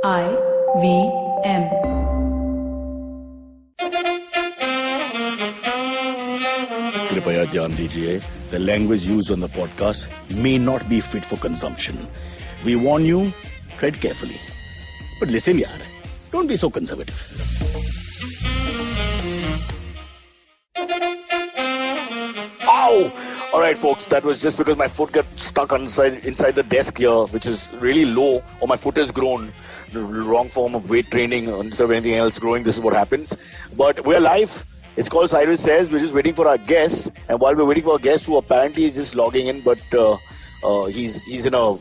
IVM. कृपया ध्यान दीजिए, the language used on the podcast may not be fit for consumption. We warn you, tread carefully. But listen yaar, don't be so conservative. Ow! Alright folks, that was just because my foot got stuck inside the desk here, which is really low, or my foot has grown. The wrong form of weight training, instead of anything else growing, this is what happens. But we're live. It's called Cyrus Says. We're just waiting for our guest. And while we're waiting for our guest, who apparently is just logging in, but he's in a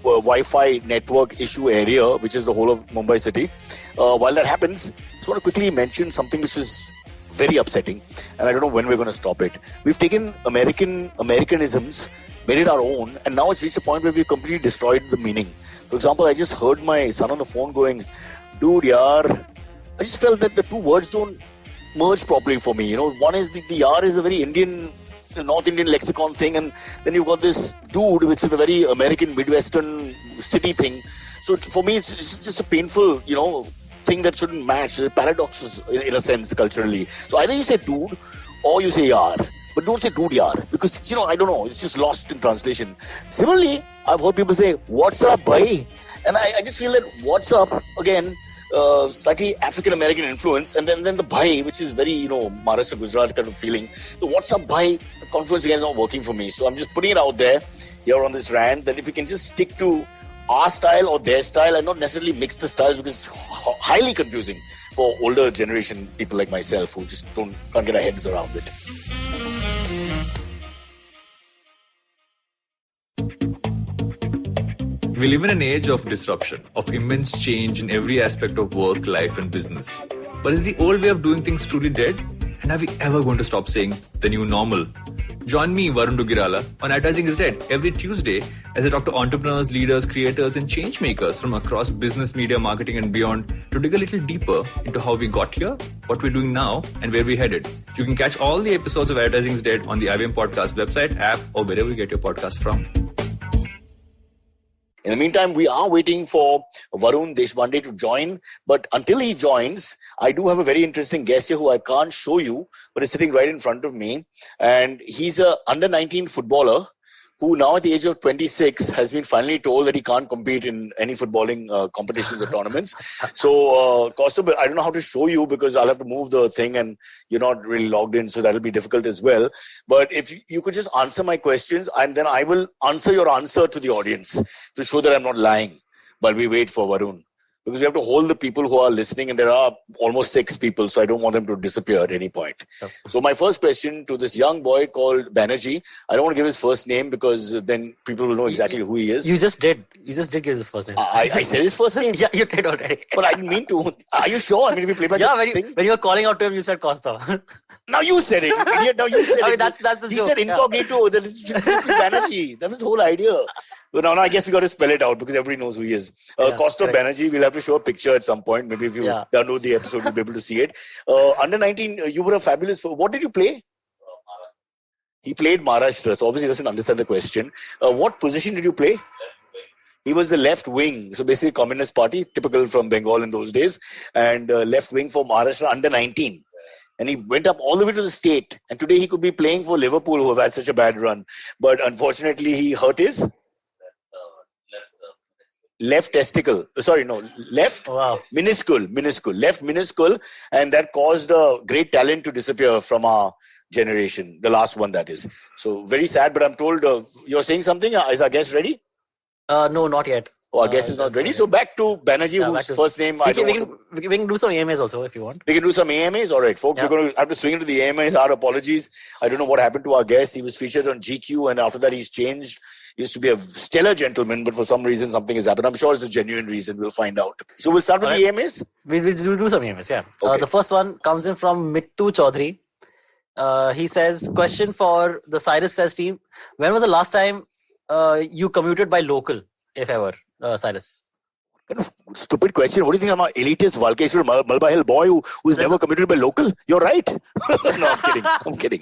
Wi-Fi network issue area, which is the whole of Mumbai city. While that happens, I just want to quickly mention something which is very upsetting, and I don't know when we're going to stop it. We've taken Americanisms, made it our own, and now it's reached a point where we've completely destroyed the meaning. For example, I just heard my son on the phone going, "Dude, yaar," I just felt that the two words don't merge properly for me. You know, one is the yaar is a very Indian, North Indian lexicon thing, and then you've got this dude, which is a very American Midwestern city thing. So for me, it's just a painful, thing that shouldn't match. There's paradoxes in a sense culturally. So either you say dude or you say yaar, but don't say dude yaar, because I don't know, it's just lost in translation. Similarly, I've heard people say what's up bhai, and I just feel that what's up again, slightly African American influence, and then the bhai, which is very Maharashtra Gujarat kind of feeling. So what's up bhai, the confluence again is not working for me. So I'm just putting it out there here on this rant that if we can just stick to our style or their style and not necessarily mix the styles, because it's highly confusing for older generation people like myself who just can't get our heads around it. We live in an age of disruption, of immense change in every aspect of work, life and business. But is the old way of doing things truly dead? And are we ever going to stop saying the new normal? Join me, Varun Dugirala, on Advertising is Dead every Tuesday as I talk to entrepreneurs, leaders, creators and change makers from across business, media, marketing and beyond to dig a little deeper into how we got here, what we're doing now and where we're headed. You can catch all the episodes of Advertising is Dead on the IVM Podcast website, app or wherever you get your podcast from. In the meantime, we are waiting for Varun Deshpande to join. But until he joins, I do have a very interesting guest here who I can't show you, but is sitting right in front of me. And he's a under-19 footballer who now at the age of 26 has been finally told that he can't compete in any footballing competitions or tournaments. So, Kaustubh, I don't know how to show you because I'll have to move the thing and you're not really logged in, so that'll be difficult as well. But if you could just answer my questions and then I will answer your answer to the audience to show that I'm not lying while we wait for Varun. Because we have to hold the people who are listening, and there are almost 6 people, so I don't want them to disappear at any point. Okay. So my first question to this young boy called Banerjee, I don't want to give his first name because then people will know exactly who he is. You just did give his first name. I said his first name? Yeah, you did already. But I didn't mean to. Are you sure? I mean, if we play back when you were calling out to him, you said Costa. Now you said it. Now you said it. That's the he joke. He said incognito. Yeah. That is Banerjee. That was the whole idea. So now I guess we got to spell it out because everybody knows who he is. Kaustubh Banerjee, we'll have to show a picture at some point. Maybe if you download the episode, you'll be able to see it. Under 19, you were a fabulous... What did you play? He played Maharashtra, so obviously he doesn't understand the question. What position did you play? He was the left wing, so basically Communist Party, typical from Bengal in those days, and left wing for Maharashtra under 19. And he went up all the way to the state. And today he could be playing for Liverpool, who have had such a bad run. But unfortunately, he hurt his... left testicle. Sorry, no. Left minuscule. Left minuscule. And that caused a great talent to disappear from our generation. The last one, that is. So very sad, but I'm told you're saying something. Is our guest ready? No, not yet. Oh, our guest is not ready. So back to Banerjee, whose first name we can do some AMAs also if you want. We can do some AMAs? All right, folks. We're going to have to swing into the AMAs. Our apologies. I don't know what happened to our guest. He was featured on GQ and after that he's changed. He used to be a stellar gentleman, but for some reason something has happened. I'm sure it's a genuine reason. We'll find out. So we'll start with the AMAs? We'll do some AMAs, yeah. Okay. The first one comes in from Mittu Chaudhary. He says, question for the Cyrus Says team. When was the last time you commuted by local, if ever, Cyrus? Kind of stupid question. What do you think? I'm an elitist Valkeshwar Malba Hill boy who's never commuted by local? You're right. No, I'm kidding.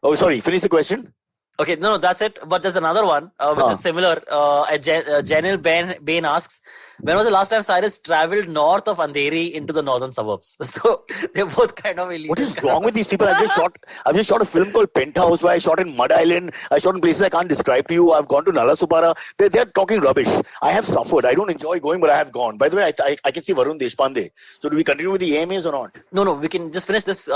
Oh, sorry. Finish the question. Okay, no, that's it. But there's another one which is similar. Janil Bain asks, when was the last time Cyrus traveled north of Andheri into the northern suburbs? So they're both kind of elite. What is wrong with these people? I've just shot a film called Penthouse where I shot in Mud Island. I shot in places I can't describe to you. I've gone to Nalasopara. They're talking rubbish. I have suffered. I don't enjoy going, but I have gone. By the way, I can see Varun Deshpande. So do we continue with the AMAs or not? No, we can just finish this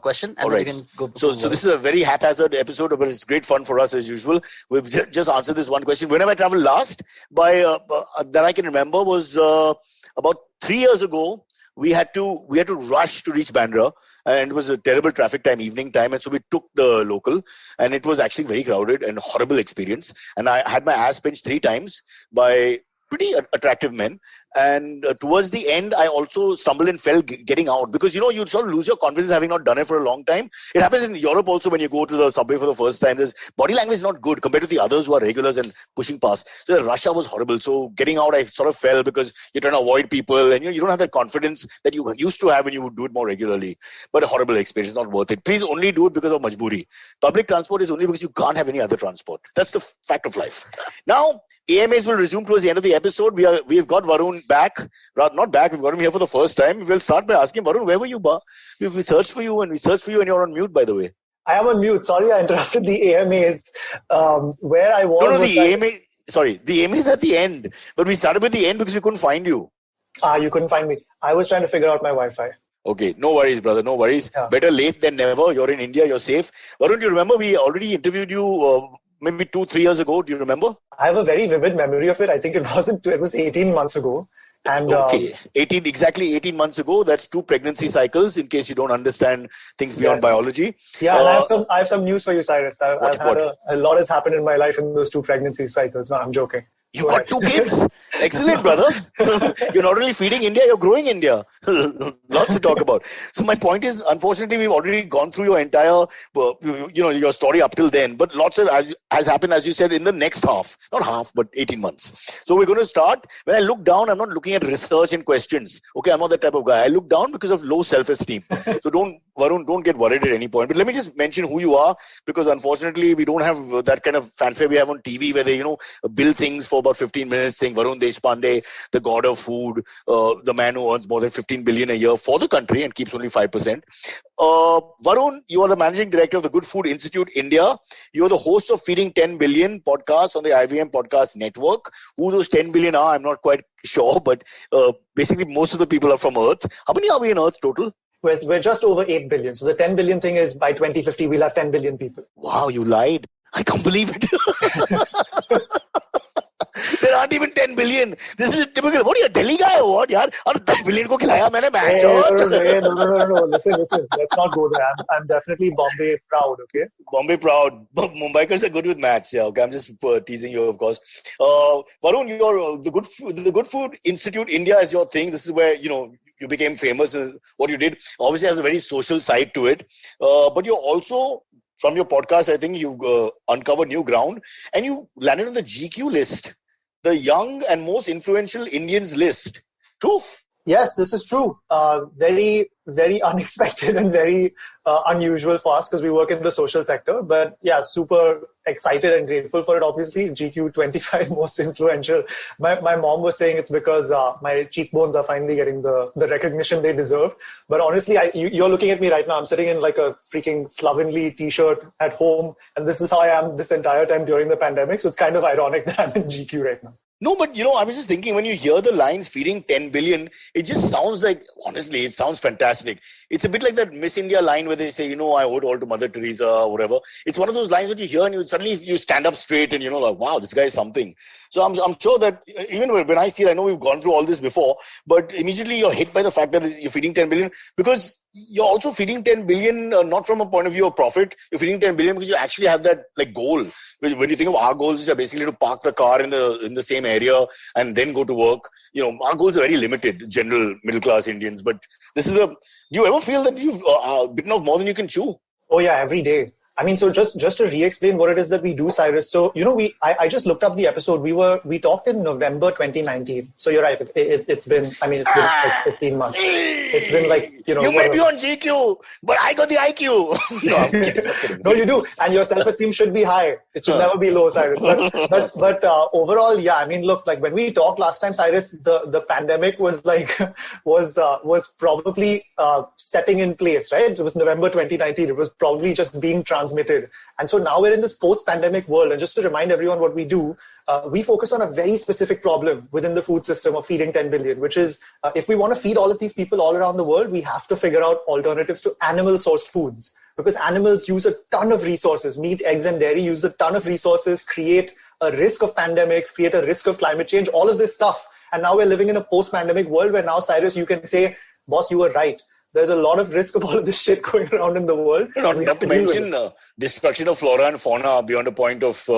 question and then we can go. So this is a very haphazard episode, but it's great fun for us as usual. We've just answered this one question. Whenever I traveled last, that I can remember was about 3 years ago. We had to rush to reach Bandra, and it was a terrible traffic time, evening time, and so we took the local, and it was actually very crowded and horrible experience. And I had my ass pinched 3 times by pretty attractive men. And towards the end, I also stumbled and fell getting out because, you sort of lose your confidence having not done it for a long time. It happens in Europe also when you go to the subway for the first time. There's body language is not good compared to the others who are regulars and pushing past. So the rush hour was horrible. So getting out, I sort of fell because you're trying to avoid people and you don't have that confidence that you used to have when you would do it more regularly. But a horrible experience, not worth it. Please only do it because of majburi. Public transport is only because you can't have any other transport. That's the fact of life. Now, AMAs will resume towards the end of the episode. We've got Varun back. Not back, we've got him here for the first time. We'll start by asking Varun, where were you, Ba? We searched for you and you're on mute, by the way. I am on mute. Sorry, I interrupted the AMAs. Where I was... No, the AMA is at the end. But we started with the end because we couldn't find you. You couldn't find me. I was trying to figure out my Wi-Fi. Okay, no worries, brother, no worries. Yeah. Better late than never. You're in India, you're safe. Varun, do you remember we already interviewed you maybe 2-3 years ago? Do you remember? I have a very vivid memory of it. I think it was 18 months ago. And okay, 18 months ago. That's 2 pregnancy cycles. In case you don't understand things beyond biology. Yeah, and I have some news for you, Cyrus. I've had a lot has happened in my life in those 2 pregnancy cycles. No, I'm joking. You got 2 kids? Excellent, brother. You're not only feeding India, you're growing India. Lots to talk about. So my point is, unfortunately, we've already gone through your entire, your story up till then. But lots has happened, as you said, in the next half. Not half, but 18 months. So we're going to start. When I look down, I'm not looking at research and questions. Okay, I'm not that type of guy. I look down because of low self-esteem. So Varun, don't get worried at any point. But let me just mention who you are, because unfortunately, we don't have that kind of fanfare we have on TV where they, bill things for about 15 minutes saying Varun Deshpande, the god of food, the man who earns more than 15 billion a year for the country and keeps only 5%. Varun, you are the managing director of the Good Food Institute India. You are the host of Feeding 10 Billion podcast on the IVM Podcast Network. Who those 10 billion are, I'm not quite sure, but basically most of the people are from Earth. How many are we in Earth total? We're just over 8 billion. So the 10 billion thing is by 2050, we'll have 10 billion people. Wow, you lied. I can't believe it. There aren't even 10 billion. This is typical. What are you, a Delhi guy or what? Yaar? Aur 10 billion ko khilaya maine match. No. Listen. Let's not go there. I'm definitely Bombay proud, okay? Bombay proud. Mumbaikars are good with maths. Yeah, okay. I'm just teasing you, of course. Varun, you're the Good Food Institute India is your thing. This is where, you became famous and what you did. Obviously has a very social side to it. But you're also, from your podcast, I think you've uncovered new ground and you landed on the GQ list, the young and most influential Indians list. True? Yes, this is true. Very, very unexpected and very unusual for us because we work in the social sector. But yeah, super excited and grateful for it. Obviously, GQ 25 most influential. My mom was saying it's because my cheekbones are finally getting the recognition they deserve. But honestly, you're looking at me right now. I'm sitting in like a freaking slovenly t-shirt at home. And this is how I am this entire time during the pandemic. So it's kind of ironic that I'm in GQ right now. No, but I was just thinking when you hear the lines feeding 10 billion, it just sounds like, honestly, it sounds fantastic. It's a bit like that Miss India line where they say, I owe it all to Mother Teresa or whatever. It's one of those lines that you hear and you suddenly you stand up straight and like, wow, this guy is something. So I'm sure that even when I see it, I know we've gone through all this before, but immediately you're hit by the fact that you're feeding 10 billion because you're also feeding 10 billion, not from a point of view of profit. You're feeding 10 billion because you actually have that like goal. When you think of our goals, which are basically to park the car in the same area and then go to work, our goals are very limited, general middle class Indians. But this is do you ever feel that you've bitten off more than you can chew? Oh yeah, every day. I mean, so just to re-explain what it is that we do, Cyrus. So, I just looked up the episode. We talked in November 2019. So you're right. It's been like 15 months. It's been like, You may be on GQ, but I got the IQ. No, I'm kidding. No, you do. And your self-esteem should be high. It should never be low, Cyrus. But overall, yeah, I mean, look, like when we talked last time, Cyrus, the pandemic was like, was probably setting in place, right? It was November 2019. It was probably just being transmitted. And so now we're in this post-pandemic world. And just to remind everyone what we do, we focus on a very specific problem within the food system of feeding 10 billion, which is if we want to feed all of these people all around the world, we have to figure out alternatives to animal-sourced foods. Because animals use a ton of resources. Meat, eggs, and dairy use a ton of resources, create a risk of pandemics, create a risk of climate change, all of this stuff. And now we're living in a post-pandemic world where now, Cyrus, you can say, boss, you were right. There's a lot of risk of all of this shit going around in the world. Not to mention destruction of flora and fauna beyond a point of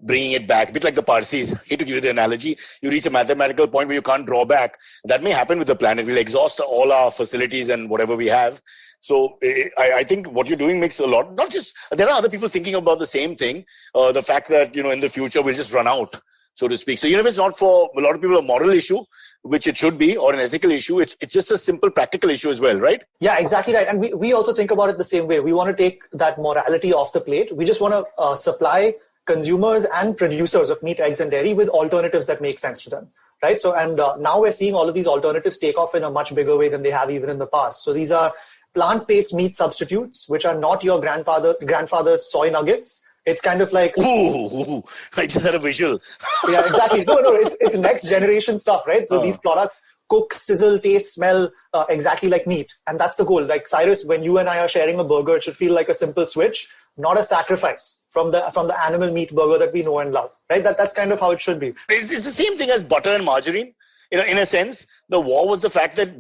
bringing it back. A bit like the Parsis. I hate to give you the analogy. You reach a mathematical point where you can't draw back. That may happen with the planet. We'll exhaust all our facilities and whatever we have. So I think what you're doing makes a lot, not just, there are other people thinking about the same thing. The fact that, in the future we'll just run out, so to speak. So even if it's not for a lot of people a moral issue, which it should be, or an ethical issue, it's just a simple practical issue as well, right? Yeah, exactly right. And we also think about it the same way. We want to take that morality off the plate. We just want to supply consumers and producers of meat, eggs, and dairy with alternatives that make sense to them. Right. So, and now we're seeing all of these alternatives take off in a much bigger way than they have even in the past. So these are plant-based meat substitutes, which are not your grandfather's soy nuggets. It's kind of like... Ooh, I just had a visual. Yeah, exactly. No, it's next generation stuff, right? So these products cook, sizzle, taste, smell exactly like meat. And that's the goal. Like, Cyrus, when you and I are sharing a burger, it should feel like a simple switch, not a sacrifice from the animal meat burger that we know and love, right? That's kind of how it should be. It's the same thing as butter and margarine. In a sense, the war was the fact that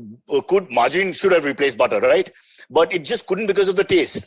margarine should have replaced butter, right? But it just couldn't because of the taste.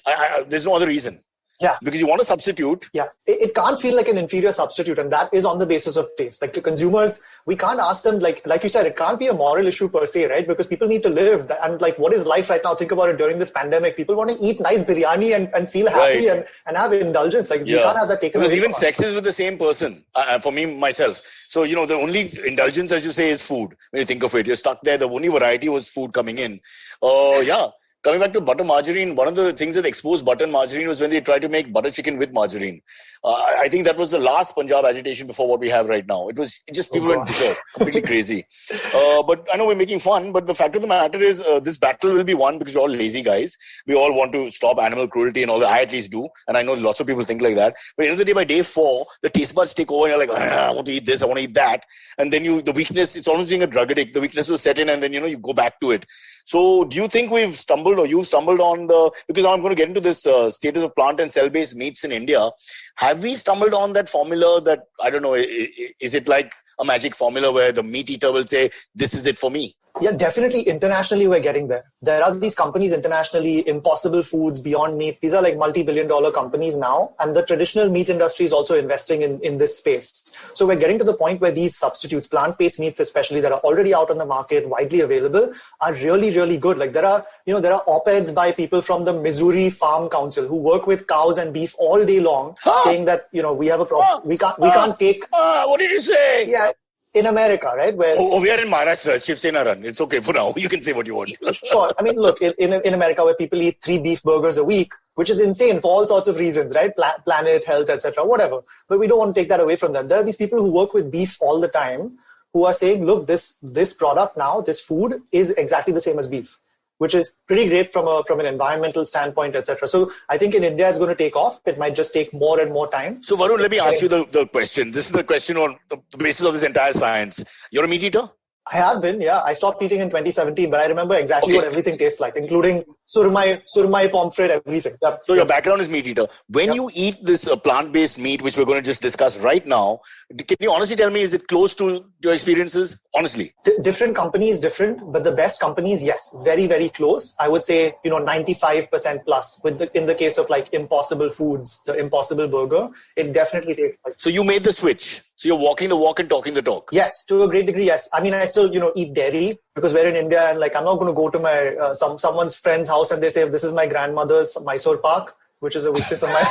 There's no other reason. Yeah. Because you want to substitute. Yeah. It can't feel like an inferior substitute. And that is on the basis of taste. Like consumers, we can't ask them, like you said, it can't be a moral issue per se, right? Because people need to live. And like, what is life right now? Think about it during this pandemic. People want to eat nice biryani and feel happy and have indulgence. Like, you can't have that taken away. Because even sex is with the same person, for me, myself. So, the only indulgence, as you say, is food. When you think of it, you're stuck there. The only variety was food coming in. Yeah. Coming back to butter margarine, one of the things that exposed butter and margarine was when they tried to make butter chicken with margarine. I think that was the last Punjab agitation before what we have right now. It just people went berserk, completely crazy. But I know we're making fun, but the fact of the matter is this battle will be won because we're all lazy guys. We all want to stop animal cruelty and all that. I at least do. And I know lots of people think like that. But at the end of the day, by day 4, the taste buds take over and you're like, I want to eat this, I want to eat that. And then the weakness, it's almost being a drug addict. The weakness will set in and then, you go back to it. So do you think you've stumbled on because now I'm going to get into this status of plant and cell-based meats in India. Have we stumbled on that formula that, I don't know, is it like a magic formula where the meat eater will say, this is it for me? Yeah, definitely. Internationally, we're getting there. There are these companies internationally, Impossible Foods, Beyond Meat. These are like multi-billion-dollar companies now. And the traditional meat industry is also investing in this space. So we're getting to the point where these substitutes, plant-based meats especially, that are already out on the market, widely available, are really, really good. Like there are op-eds by people from the Missouri Farm Council who work with cows and beef all day long, saying that, we have a problem. We can't take... What did you say? Yeah. In America, right? Where we are in Maharashtra, Shiv Sena run. It's okay for now. You can say what you want. Sure. I mean, look, in America where people eat 3 beef burgers a week, which is insane for all sorts of reasons, right? Planet, health, etc., whatever. But we don't want to take that away from them. There are these people who work with beef all the time who are saying, look, this product now, this food is exactly the same as beef, which is pretty great from an environmental standpoint, etc. So I think in India it's going to take off. It might just take more and more time. So Varun, let me ask you the question. This is the question on the basis of this entire science. You're a meat eater? I have been, yeah. I stopped eating in 2017, but I remember exactly what everything tastes like, including surmai, pomfret, everything. Yep. So your background is meat eater. When you eat this plant-based meat, which we're going to just discuss right now, can you honestly tell me, is it close to your experiences? Honestly. Different companies, different, but the best companies, yes, very, very close. I would say, 95% plus. In the case of like Impossible Foods, the Impossible Burger, it definitely tastes like. So you made the switch. So you're walking the walk and talking the talk. Yes, to a great degree, yes. I mean, I still, eat dairy because we're in India and like I'm not going to go to my someone's friend's house and they say, this is my grandmother's Mysore Pak which is a weakness of mine.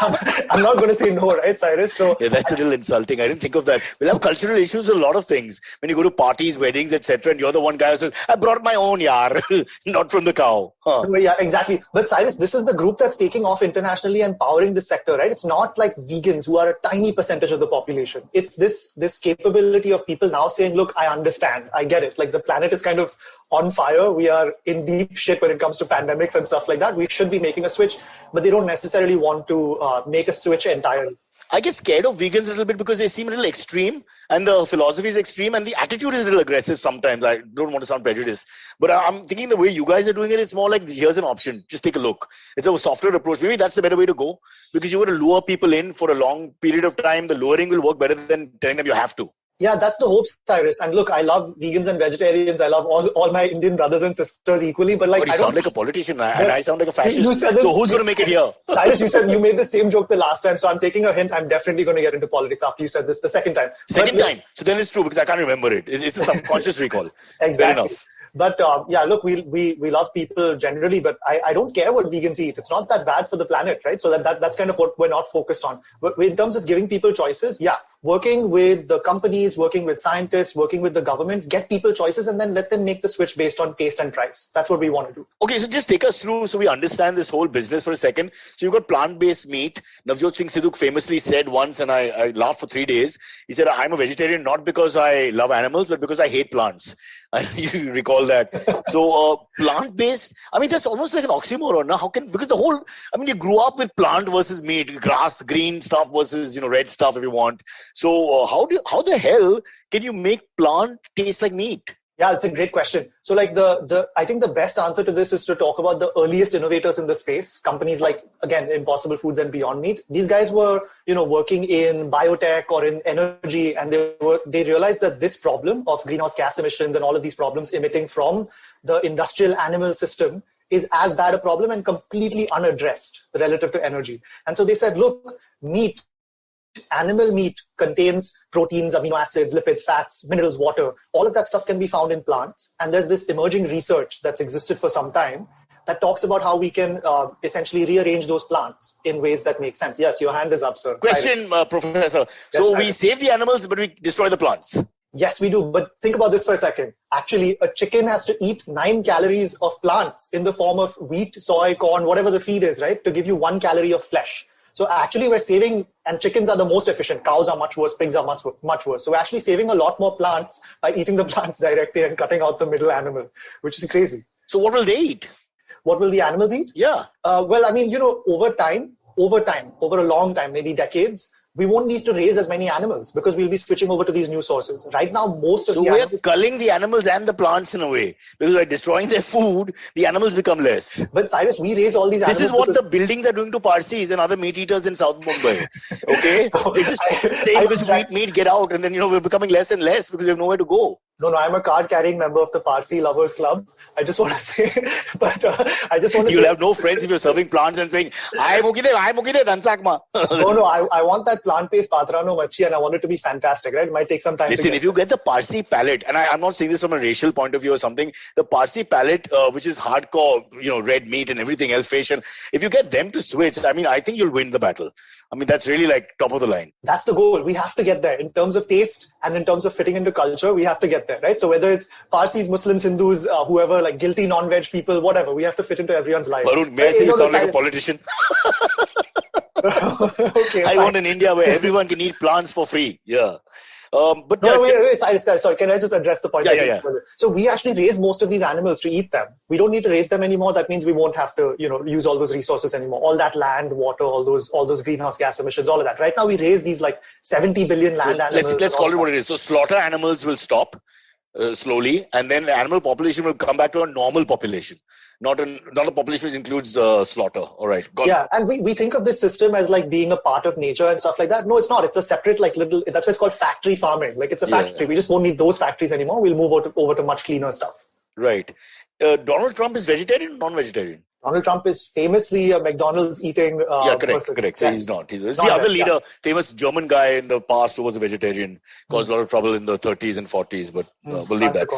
I'm not going to say no, right, Cyrus? So yeah, that's a little insulting. I didn't think of that. We'll have cultural issues with a lot of things. When you go to parties, weddings, etc., and you're the one guy who says, I brought my own, yaar, not from the cow. Huh. Yeah, exactly. But Cyrus, this is the group that's taking off internationally and powering this sector, right? It's not like vegans who are a tiny percentage of the population. It's this capability of people now saying, look, I understand. I get it. Like the planet is kind of on fire. We are in deep shit when it comes to pandemics and stuff like that. We should be making a switch, but they don't necessarily want to make a switch entirely. I get scared of vegans a little bit because they seem a little extreme and the philosophy is extreme and the attitude is a little aggressive sometimes. I don't want to sound prejudiced, but I'm thinking the way you guys are doing it, it's more like, here's an option. Just take a look. It's a softer approach. Maybe that's the better way to go, because you want to lure people in for a long period of time. The luring will work better than telling them you have to. Yeah, that's the hope, Cyrus. And look, I love vegans and vegetarians. I love all my Indian brothers and sisters equally. But like, but you sound like a politician and I sound like a fascist. So who's going to make it here? Cyrus, you said you made the same joke the last time. So I'm taking a hint. I'm definitely going to get into politics after you said this the second time. Second time. So then it's true because I can't remember it. It's a subconscious recall. Exactly. Fair enough. But yeah, look, we love people generally, but I don't care what vegans eat. It's not that bad for the planet, right? So that's kind of what we're not focused on. But in terms of giving people choices, yeah, working with the companies, working with scientists, working with the government, get people choices and then let them make the switch based on taste and price. That's what we want to do. Okay, so just take us through so we understand this whole business for a second. So you've got plant-based meat. Navjot Singh Sidhu famously said once, and I laughed for 3 days. He said, I'm a vegetarian not because I love animals, but because I hate plants. You recall that. So plant-based, I mean, that's almost like an oxymoron. No? Because the whole, I mean, you grew up with plant versus meat, grass, green stuff versus, red stuff if you want. So how the hell can you make plant taste like meat? Yeah, it's a great question. So like I think the best answer to this is to talk about the earliest innovators in the space, companies like, again, Impossible Foods and Beyond Meat. These guys were, working in biotech or in energy, and they realized that this problem of greenhouse gas emissions and all of these problems emitting from the industrial animal system is as bad a problem and completely unaddressed relative to energy. And so they said, look, animal meat contains proteins, amino acids, lipids, fats, minerals, water. All of that stuff can be found in plants. And there's this emerging research that's existed for some time that talks about how we can essentially rearrange those plants in ways that make sense. Yes, your hand is up, sir. Question, Professor. Yes, so we save the animals, but we destroy the plants. Yes, we do. But think about this for a second. Actually, a chicken has to eat 9 calories of plants in the form of wheat, soy, corn, whatever the feed is, right? To give you 1 calorie of flesh. So actually we're saving, and chickens are the most efficient. Cows are much worse. Pigs are much worse. So we're actually saving a lot more plants by eating the plants directly and cutting out the middle animal, which is crazy. So what will they eat? What will the animals eat? Yeah. Well, I mean, over a long time, maybe decades, we won't need to raise as many animals because we'll be switching over to these new sources. Right now, most of So we're culling the animals and the plants in a way, because by destroying their food, the animals become less. But Cyrus, we raise all these animals. This is what the buildings are doing to Parsis and other meat eaters in South Mumbai. Okay? It's just saying because we eat meat, get out, and then, we're becoming less and less because we have nowhere to go. No, I'm a card-carrying member of the Parsi Lovers Club. I just want to say, You'll have no friends if you're serving plants and saying, I mukide, dansakma. No, I want that plant-based patrano machi and I want it to be fantastic, right? It might take some time. Listen, if you get the Parsi palate, and I'm not saying this from a racial point of view or something, the Parsi palate, which is hardcore, red meat and everything else, fashion, if you get them to switch, I think you'll win the battle. That's really like top of the line. That's the goal. We have to get there in terms of taste and in terms of fitting into culture. We have to get there, right? So whether it's Parsis, Muslims, Hindus, whoever, like guilty non-veg people, whatever, we have to fit into everyone's life. Varun, may I say you sound like a politician? Okay, I want an India where everyone can eat plants for free. Yeah. Wait, sorry. Can I just address the point? Yeah. So we actually raise most of these animals to eat them. We don't need to raise them anymore. That means we won't have to, use all those resources anymore. All that land, water, all those greenhouse gas emissions, all of that. Right now we raise these like 70 billion land animals. Let's call it what it is. So slaughter animals will stop slowly, and then the animal population will come back to a normal population. Not a population which includes slaughter. All right. Yeah, and we think of this system as like being a part of nature and stuff like that. No, it's not. It's a separate that's why it's called factory farming. Like it's a factory. Yeah. We just won't need those factories anymore. We'll move over to much cleaner stuff. Right. Donald Trump is vegetarian or non-vegetarian? Donald Trump is famously a McDonald's eating correct. person. So Yes. he's not. He's Not the other yet, leader, famous German guy in the past who was a vegetarian, caused a lot of trouble in the 30s and 40s, but we'll leave that.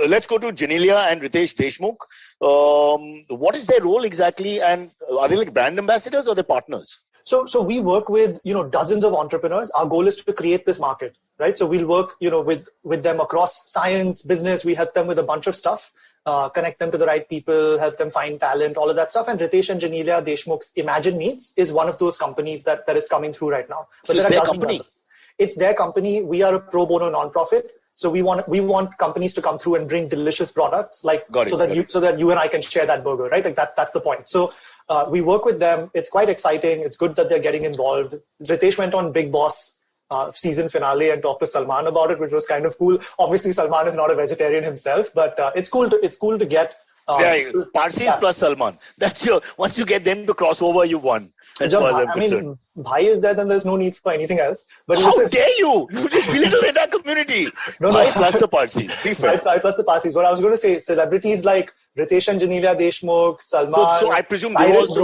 Let's go to Genelia and Ritesh Deshmukh. What is their role exactly, and are they like brand ambassadors or they're partners? So we work with, dozens of entrepreneurs. Our goal is to create this market, right? So we'll work, with them across science, business. We help them with a bunch of stuff. Connect them to the right people, help them find talent, all of that stuff. And Ritesh and Genelia Deshmukh's Imagine Meats is one of those companies that is coming through right now. But so it's their company? It's their company. We are a pro bono nonprofit. So we want companies to come through and bring delicious products, so that you and I can share that burger, right? Like that's the point. So we work with them. It's quite exciting. It's good that they're getting involved. Ritesh went on Big Boss season finale and talked to Salman about it, which was kind of cool. Obviously, Salman is not a vegetarian himself, but it's cool to get. Parsis plus Salman. That's once you get them to cross over, you won. As far as I'm concerned. Bhai is there, then there's no need for anything else. But how dare you? You just belittle the entire community. Bhai plus the Parsis. Be fair. Bhai plus the Parsis. What I was going to say, celebrities like Ritesh and Genelia Deshmukh, Salman, so I presume Cyrus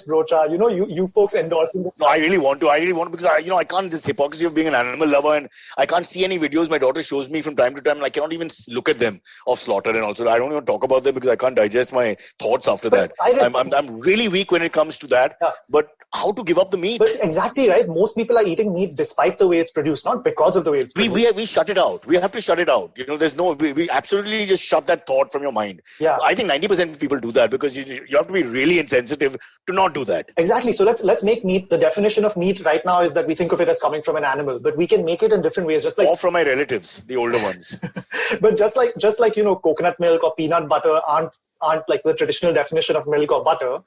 Brocha, you folks endorsing this. No, I really want to because I can't, this hypocrisy of being an animal lover, and I can't see any videos my daughter shows me from time to time, and I cannot even look at them of slaughter, and also I don't even talk about them because I can't digest my thoughts after that. I'm really weak when it comes to that. Yeah. But how to give up the meat? But exactly, right? Most people are eating meat despite the way it's produced, not because of the way it's produced. We shut it out. We have to shut it out. There's we absolutely just shut that thought from your mind. Yeah. I think 90% of people do that because you have to be really insensitive to not do that. Exactly. So let's make meat. The definition of meat right now is that we think of it as coming from an animal, but we can make it in different ways. Or from my relatives, the older ones. But just like coconut milk or peanut butter aren't like the traditional definition of milk or butter.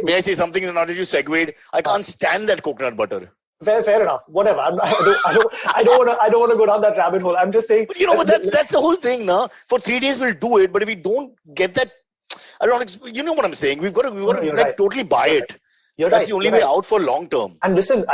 May I say something? Now that you segued, I can't stand that coconut butter. Fair enough. Whatever. I don't want to go down that rabbit hole. I'm just saying. But that's the whole thing, now. For 3 days we'll do it, but if we don't get that, I don't. You know what I'm saying? We've got to totally buy it. That's the only way out for long term. And listen,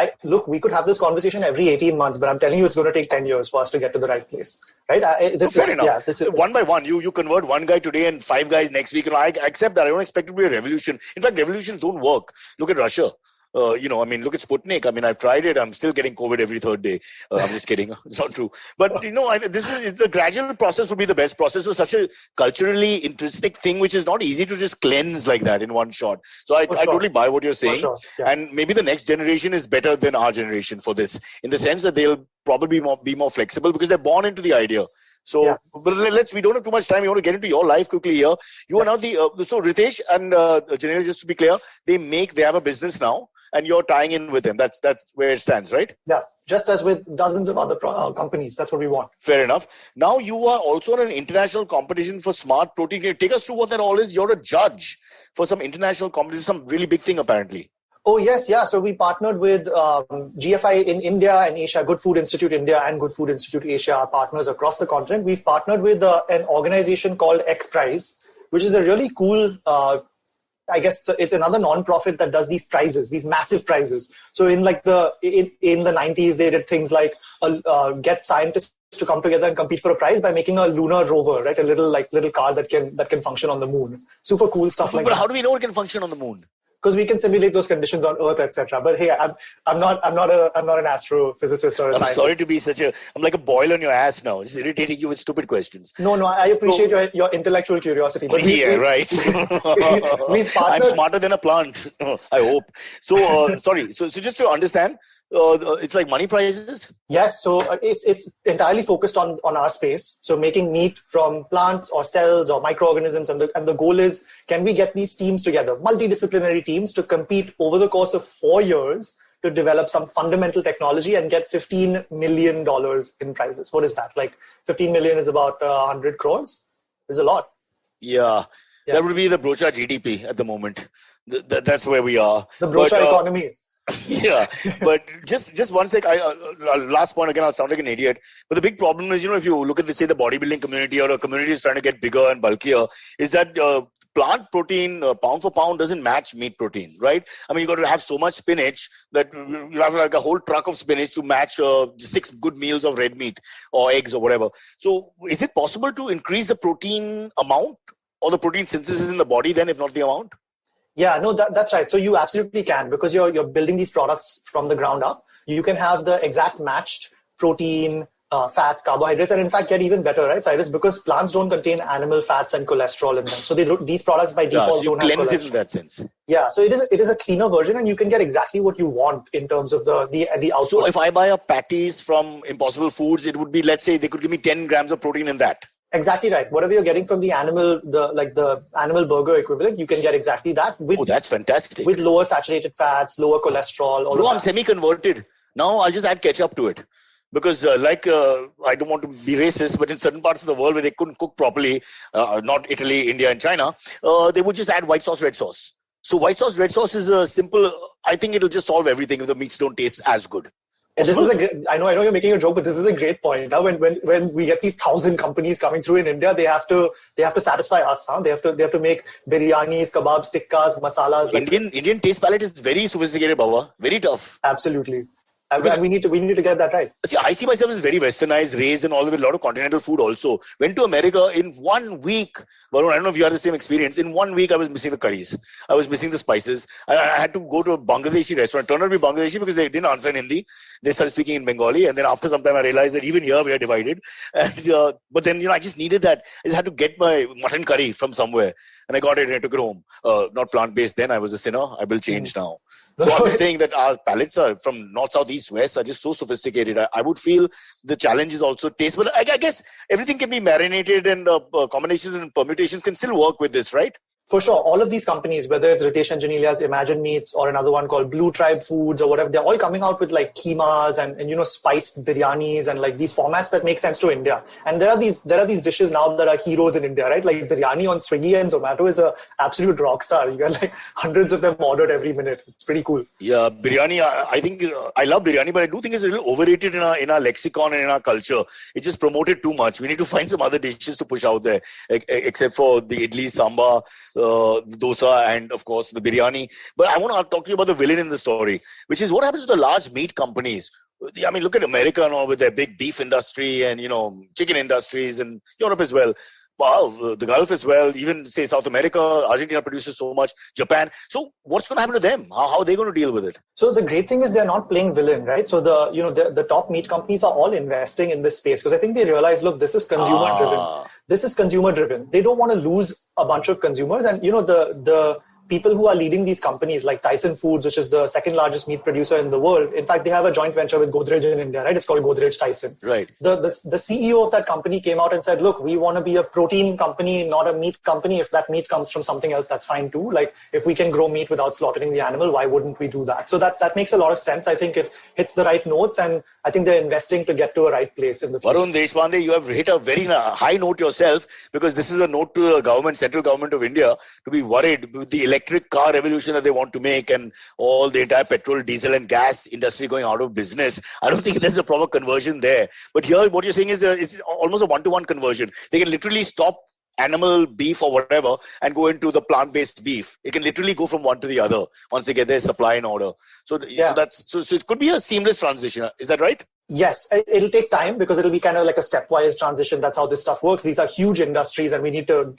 we could have this conversation every 18 months, but I'm telling you, it's going to take 10 years for us to get to the right place. Right? Fair enough. Yeah, this is one by one. You convert one guy today and 5 guys next week. And I accept that. I don't expect it to be a revolution. In fact, revolutions don't work. Look at Russia. Look at Sputnik. I've tried it. I'm still getting COVID every 3rd day. I'm just kidding. It's not true. But, this is the gradual process would be the best process for such a culturally intrinsic thing, which is not easy to just cleanse like that in one shot. So I totally buy what you're saying. Sure. Yeah. And maybe the next generation is better than our generation for this, in the sense that they'll probably be more flexible because they're born into the idea. So, but we don't have too much time. We want to get into your life quickly here. You are now so Ritesh and Genelia, just to be clear, they have a business now. And you're tying in with them. That's where it stands, right? Yeah, just as with dozens of other companies. That's what we want. Fair enough. Now you are also in an international competition for smart protein. Take us through what that all is. You're a judge for some international competition, some really big thing apparently. Oh, yes. Yeah. So we partnered with GFI in India and Asia, Good Food Institute India and Good Food Institute Asia, our partners across the continent. We've partnered with an organization called X Prize, which is a really cool I guess it's another non-profit that does these prizes, these massive prizes. So in the 90s, they did things like get scientists to come together and compete for a prize by making a lunar rover, right? A little car that can function on the moon. Super cool stuff like that. But how do we know it can function on the moon? Because we can simulate those conditions on Earth, etc. But hey, I'm not an astrophysicist or a scientist. I'm sorry to be I'm like a boil on your ass now. Just irritating you with stupid questions. No, I appreciate your intellectual curiosity. But right. I'm smarter than a plant. I hope. So sorry. So just to understand, it's like money prizes? Yes. So it's entirely focused on our space. So making meat from plants or cells or microorganisms, and the goal is, can we get these teams together, multidisciplinary teams, to compete over the course of 4 years to develop some fundamental technology and get $15 million in prizes? What is that? Like 15 million is about 100 crores. It's a lot. Yeah. That would be the Brocha GDP at the moment. That's where we are. The Brocha economy. Yeah, but just one sec. Last point again. I'll sound like an idiot, but the big problem is, if you look at the bodybuilding community, or a community is trying to get bigger and bulkier, is that plant protein pound for pound doesn't match meat protein, right? You got to have so much spinach that you have like a whole truck of spinach to match 6 good meals of red meat or eggs or whatever. So, is it possible to increase the protein amount? all the protein synthesis in the body then, if not the amount? Yeah, no, that's right. So you absolutely can, because you're building these products from the ground up. You can have the exact matched protein, fats, carbohydrates, and in fact get even better, right, Cyrus? Because plants don't contain animal fats and cholesterol in them. So these products by default so you don't have cleanse cholesterol. it in that sense. Yeah, so it is a cleaner version, and you can get exactly what you want in terms of the output. So if I buy a patties from Impossible Foods, it would be, let's say, they could give me 10 grams of protein in that. Exactly right. Whatever you're getting from the animal, the animal burger equivalent, you can get exactly that. That's fantastic. With lower saturated fats, lower cholesterol. I'm semi-converted. Now I'll just add ketchup to it. Because I don't want to be racist, but in certain parts of the world where they couldn't cook properly, not Italy, India and China, they would just add white sauce, red sauce. So white sauce, red sauce is a simple, I think it'll just solve everything if the meats don't taste as good. This is I know you're making a joke, but this is a great point. Now, when we get these 1,000 companies coming through in India, they have to satisfy us. Huh? They have to make biryanis, kebabs, tikkas, masalas. Indian taste palette is very sophisticated, Baba. Very tough. Absolutely. And we need to get that right. See, I see myself as very westernized, raised and all with a lot of continental food also. Went to America in 1 week. Varun, I don't know if you had the same experience. In 1 week, I was missing the curries. I was missing the spices. I had to go to a Bangladeshi restaurant. It turned out to be Bangladeshi because they didn't answer in Hindi. They started speaking in Bengali. And then after some time, I realized that even here we are divided. And but then, I just needed that. I just had to get my mutton curry from somewhere. And I got it and I took it home. Not plant-based then. I was a sinner. I will change now. So I'm just saying that our palates are from north, south, east, west are just so sophisticated. I would feel the challenge is also taste. But I guess everything can be marinated and combinations and permutations can still work with this, right? For sure. All of these companies, whether it's Ritesh and Janelia's Imagine Meats or another one called Blue Tribe Foods or whatever, they're all coming out with like keemas and spiced biryanis and like these formats that make sense to India. And there are these dishes now that are heroes in India, right? Like biryani on Swiggy and Zomato is a absolute rock star. You get like hundreds of them ordered every minute. It's pretty cool. Yeah, biryani. I think I love biryani, but I do think it's a little overrated in our lexicon and in our culture. It's just promoted too much. We need to find some other dishes to push out there, except for the idli, sambar, dosa, and of course the biryani. But I want to talk to you about the villain in the story, which is what happens to the large meat companies. I mean, look at America now with their big beef industry and chicken industries, and Europe as well. Wow, the Gulf as well. Even say South America, Argentina produces so much. Japan. So what's going to happen to them? How are they going to deal with it? So the great thing is they're not playing villain, right? So the top meat companies are all investing in this space because I think they realize, look, this is consumer driven. This is consumer driven. They don't want to lose a bunch of consumers, and the people who are leading these companies like Tyson Foods, which is the second largest meat producer in the world. In fact, they have a joint venture with Godrej in India, right? It's called Godrej Tyson. Right. The CEO of that company came out and said, look, we want to be a protein company, not a meat company. If that meat comes from something else, that's fine too. Like if we can grow meat without slaughtering the animal, why wouldn't we do that? So that makes a lot of sense. I think it hits the right notes, and I think they're investing to get to a right place in the future. Varun Deshpande, you have hit a very high note yourself, because this is a note to the government, central government of India, to be worried with the electric car revolution that they want to make and all the entire petrol, diesel and gas industry going out of business. I don't think there's a proper conversion there. But here what you're saying is it's almost a one-to-one conversion. They can literally stop animal beef or whatever and go into the plant-based beef. It can literally go from one to the other once they get their supply in order. So it could be a seamless transition. Is that right? Yes, it'll take time because it'll be kind of like a stepwise transition. That's how this stuff works. These are huge industries and we need to,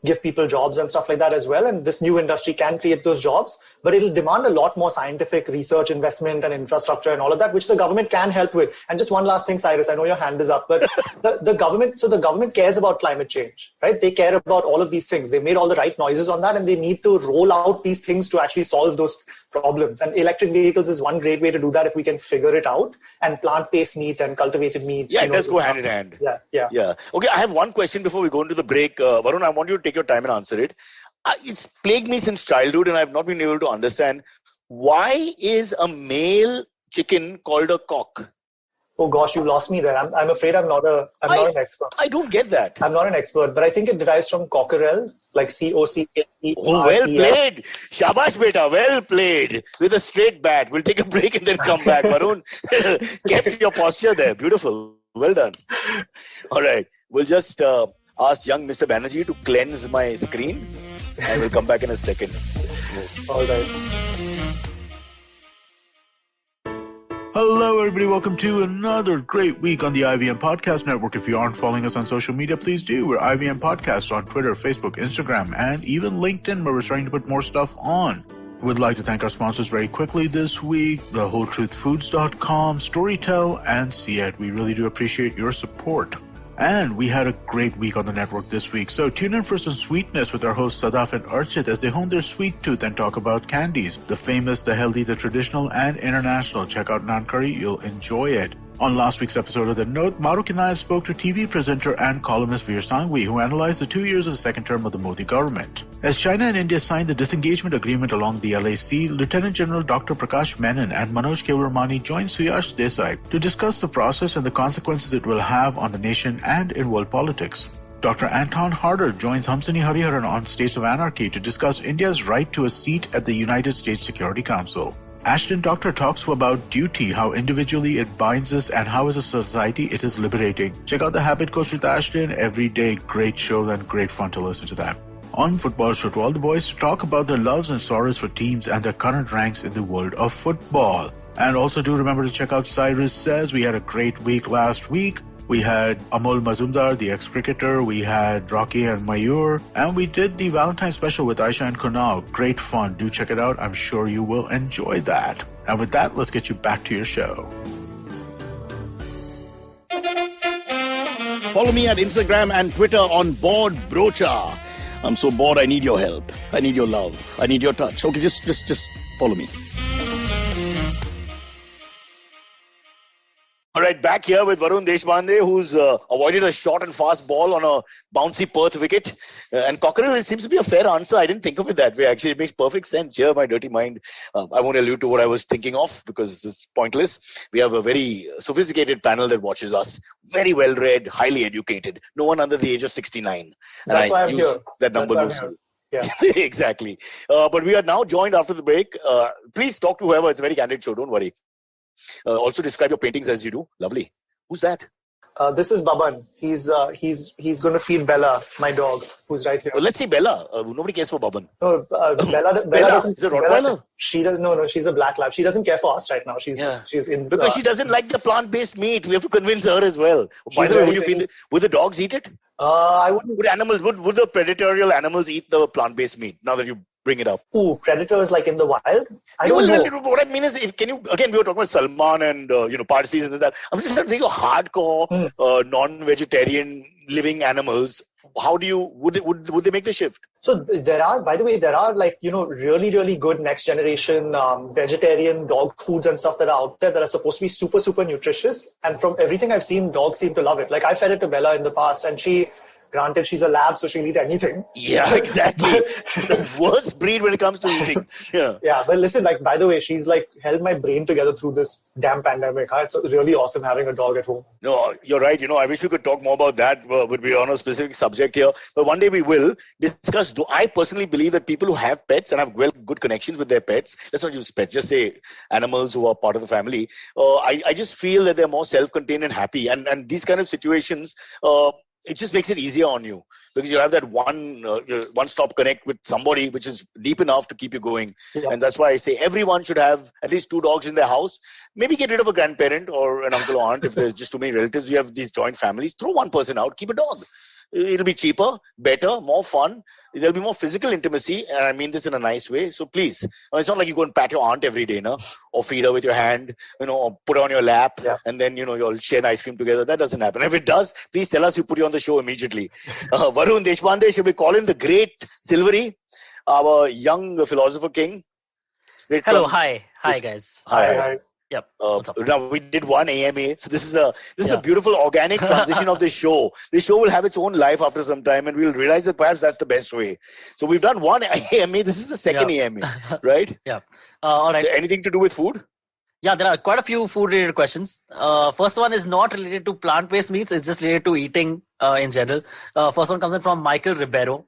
give people jobs and stuff like that as well. And this new industry can create those jobs, but it'll demand a lot more scientific research, investment and infrastructure and all of that, which the government can help with. And just one last thing, Cyrus, I know your hand is up, but the government cares about climate change, right? They care about all of these things. They made all the right noises on that and they need to roll out these things to actually solve those problems. And electric vehicles is one great way to do that if we can figure it out. And plant-based meat and cultivated meat. Yeah, it does go hand in hand. Yeah. Okay, I have one question before we go into the break. Varun, I want you to take your time and answer it. It's plagued me since childhood and I've not been able to understand, why is a male chicken called a cock? Oh gosh, you lost me there. I'm afraid I'm not an expert. I don't get that. I'm not an expert, but I think it derives from cockerel, like C-O-C-K-E-R-E-L. Oh, well played. Shabash beta, well played. With a straight bat. We'll take a break and then come back. Varun, kept your posture there. Beautiful. Well done. All right. We'll just ask young Mr. Banerjee to cleanse my screen and we'll come back in a second. All right. Hello, everybody. Welcome to another great week on the IVM Podcast Network. If you aren't following us on social media, please do. We're IVM Podcasts on Twitter, Facebook, Instagram, and even LinkedIn, where we're starting to put more stuff on. We'd like to thank our sponsors very quickly this week, thewholetruthfoods.com, Storytel, and Seat. We really do appreciate your support. And we had a great week on the network this week, so tune in for some sweetness with our hosts Sadaf and Archit as they hone their sweet tooth and talk about candies. The famous, the healthy, the traditional, and international. Check out Naan Curry, you'll enjoy it. On last week's episode of The Note, Maruk and I spoke to TV presenter and columnist Veer Sanghvi, who analyzed the 2 years of the second term of the Modi government. As China and India signed the disengagement agreement along the LAC, Lieutenant General Dr. Prakash Menon and Manoj Kewurmani joined Suyash Desai to discuss the process and the consequences it will have on the nation and in world politics. Dr. Anton Harder joins Hamsini Hariharan on States of Anarchy to discuss India's right to a seat at the United States Security Council. Ashton Doctor talks about duty, how individually it binds us, and how as a society it is liberating. Check out The Habit Coach with Ashton. Every day, great show and great fun to listen to that. On Football Show to all the boys to talk about their loves and sorrows for teams and their current ranks in the world of football. And also do remember to check out Cyrus Says. We had a great week last week. We had Amol Mazumdar, the ex-cricketer. We had Rocky and Mayur. And we did the Valentine's special with Aisha and Kunal. Great fun. Do check it out. I'm sure you will enjoy that. And with that, let's get you back to your show. Follow me at Instagram and Twitter on Bored Brocha. I'm so bored, I need your help. I need your love. I need your touch. Okay, just follow me. All right, back here with Varun Deshpande, who's avoided a short and fast ball on a bouncy Perth wicket. And Cockerell seems to be a fair answer. I didn't think of it that way. Actually, it makes perfect sense. Here, my dirty mind. I won't allude to what I was thinking of because it's pointless. We have a very sophisticated panel that watches us. Very well-read, highly educated. No one under the age of 69. That's why I'm here. That number loosely. Yeah. Exactly. But we are now joined after the break. Please talk to whoever. It's a very candid show. Don't worry. Also describe your paintings as you do. Lovely. Who's that? This is Baban. He's going to feed Bella, my dog, who's right here. Well, let's see Bella. Nobody cares for Baban. No, Bella is a Rottweiler? She doesn't. No, she's a black lab. She doesn't care for us right now. She's in because she doesn't like the plant-based meat. We have to convince her as well. By the way, would the dogs eat it? I wouldn't. Would the predatory animals eat the plant-based meat? Now that you bring it up. Ooh, predators like in the wild? I don't know. What I mean is, we were talking about Salman and Parsis and that. I'm just trying to think of hardcore non-vegetarian living animals. How do you would they make the shift? So there are like really really good next generation vegetarian dog foods and stuff that are out there that are supposed to be super super nutritious. And from everything I've seen, dogs seem to love it. Like I fed it to Bella in the past, and granted, she's a lab, so she'll eat anything. Yeah, exactly. The worst breed when it comes to eating. Yeah. Yeah, but listen, like, by the way, she's like held my brain together through this damn pandemic. Huh? It's really awesome having a dog at home. No, you're right. I wish we could talk more about that, but we're on a specific subject here. But one day we will discuss. I personally believe that people who have pets and have good connections with their pets, let's not use pets, just say animals who are part of the family. I just feel that they're more self-contained and happy. And these kind of situations, it just makes it easier on you because you have that one-stop connect with somebody which is deep enough to keep you going. Yeah. And that's why I say everyone should have at least 2 dogs in their house. Maybe get rid of a grandparent or an uncle or aunt if there's just too many relatives. You have these joint families. Throw one person out. Keep a dog. It'll be cheaper, better, more fun. There'll be more physical intimacy, and I mean this in a nice way. So please, it's not like you go and pat your aunt every day, no? Or feed her with your hand, or put her on your lap, and then you'll share an ice cream together. That doesn't happen. If it does, please tell us. We put you on the show immediately. Varun Deshpande, should we call in the great Silvery, our young philosopher king? Hello, hi guys. Hi. Yep. Now we did one AMA, so this is a beautiful organic transition of the show. The show will have its own life after some time, and we'll realize that perhaps that's the best way. So we've done one AMA. This is the second AMA, right? Yeah. All right. So anything to do with food? Yeah, there are quite a few food-related questions. First one is not related to plant-based meats; it's just related to eating in general. First one comes in from Michael Ribeiro.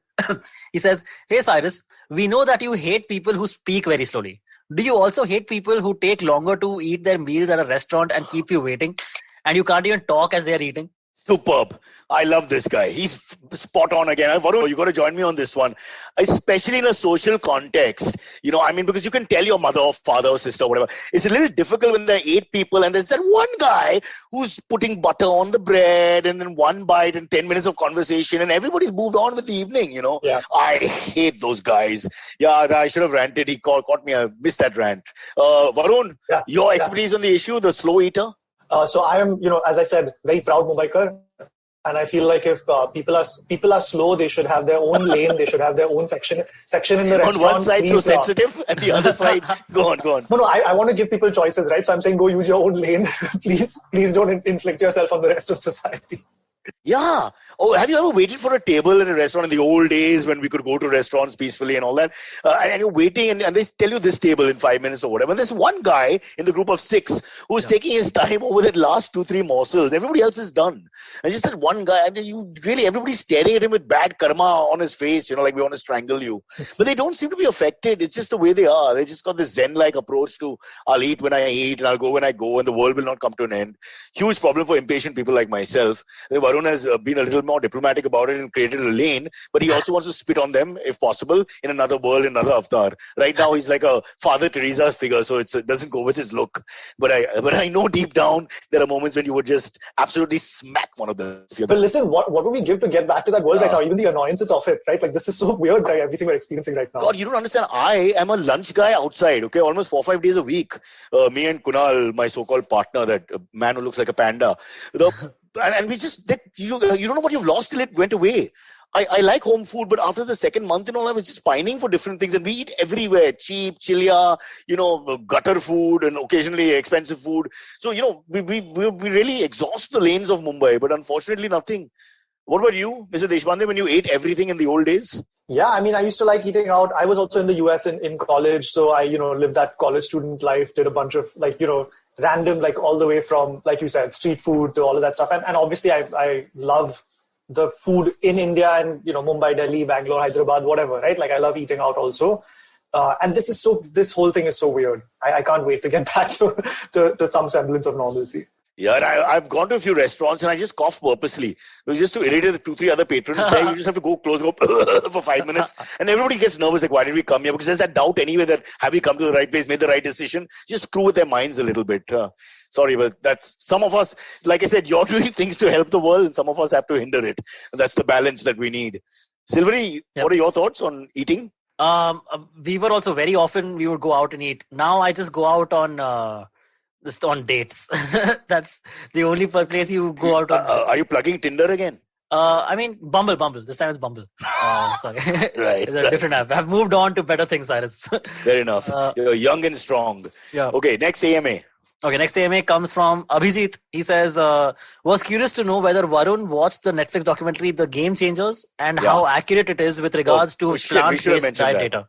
He says, "Hey Cyrus, we know that you hate people who speak very slowly. Do you also hate people who take longer to eat their meals at a restaurant and keep you waiting, and you can't even talk as they are eating?" Superb. I love this guy. He's spot on again. Varun, you got to join me on this one, especially in a social context. Because you can tell your mother or father or sister or whatever. It's a little difficult when there are 8 people and there's that one guy who's putting butter on the bread and then one bite and 10 minutes of conversation and everybody's moved on with the evening, Yeah. I hate those guys. Yeah, I should have ranted. He caught me. I missed that rant. Varun, your expertise on the issue, the slow eater? So I am, as I said, very proud Mumbaikar. And I feel like if people are slow, they should have their own lane. They should have their own section in the restaurant. On one side, so sensitive, and the other side, go on. No, I want to give people choices, right? So I'm saying go use your own lane. Please don't inflict yourself on the rest of society. Yeah. Oh, have you ever waited for a table in a restaurant in the old days when we could go to restaurants peacefully and all that? And you're waiting and they tell you this table in 5 minutes or whatever. And there's one guy in the group of 6 who's taking his time over that last 2-3 morsels. Everybody else is done. And just that one guy, and everybody's staring at him with bad karma on his face, like we want to strangle you. But they don't seem to be affected. It's just the way they are. They just got this Zen-like approach to I'll eat when I eat and I'll go when I go and the world will not come to an end. Huge problem for impatient people like myself. Varun has been a little more diplomatic about it and created a lane, but he also wants to spit on them, if possible, in another world, in another avatar. Right now, he's like a Father Teresa figure, so it doesn't go with his look. But I know deep down, there are moments when you would just absolutely smack one of them. But listen, what would we give to get back to that world right now? Even the annoyances of it, right? Like, this is so weird, like, everything we're experiencing right now. God, you don't understand. I am a lunch guy outside, okay? Almost 4-5 days a week. Me and Kunal, my so-called partner, that man who looks like a panda, and we just, you don't know what you've lost till it went away. I like home food, but after the second month and all, I was just pining for different things. And we eat everywhere, cheap, chilia, gutter food and occasionally expensive food. So, we really exhaust the lanes of Mumbai, but unfortunately nothing. What about you, Mr. Deshpande, when you ate everything in the old days? Yeah, I mean, I used to like eating out. I was also in the US in college. So I, lived that college student life, did a bunch of random, all the way from, like you said, street food to all of that stuff. And obviously I love the food in India and, Mumbai, Delhi, Bangalore, Hyderabad, whatever, right? Like I love eating out also. And this whole thing is so weird. I can't wait to get back to some semblance of normalcy. Yeah, I've gone to a few restaurants and I just cough purposely. It was just to irritate the 2-3 other patrons there. You just have to go close for 5 minutes. And everybody gets nervous, like, why did we come here? Because there's that doubt anyway that have we come to the right place, made the right decision? Just screw with their minds a little bit. Sorry, but that's some of us, like I said, you're doing things to help the world and some of us have to hinder it. And that's the balance that we need. Silvery, What are your thoughts on eating? We were also very often, we would go out and eat. Now I just go out on dates. That's the only place you go out on. Are you plugging Tinder again? I mean, Bumble. This time it's Bumble. Sorry. Right. It's a different app. I've moved on to better things, Cyrus. Fair enough. You're young and strong. Yeah. Okay, next AMA. Okay, next AMA comes from Abhijit. He says, was curious to know whether Varun watched the Netflix documentary The Game Changers and how accurate it is with regards to plant-based diet data.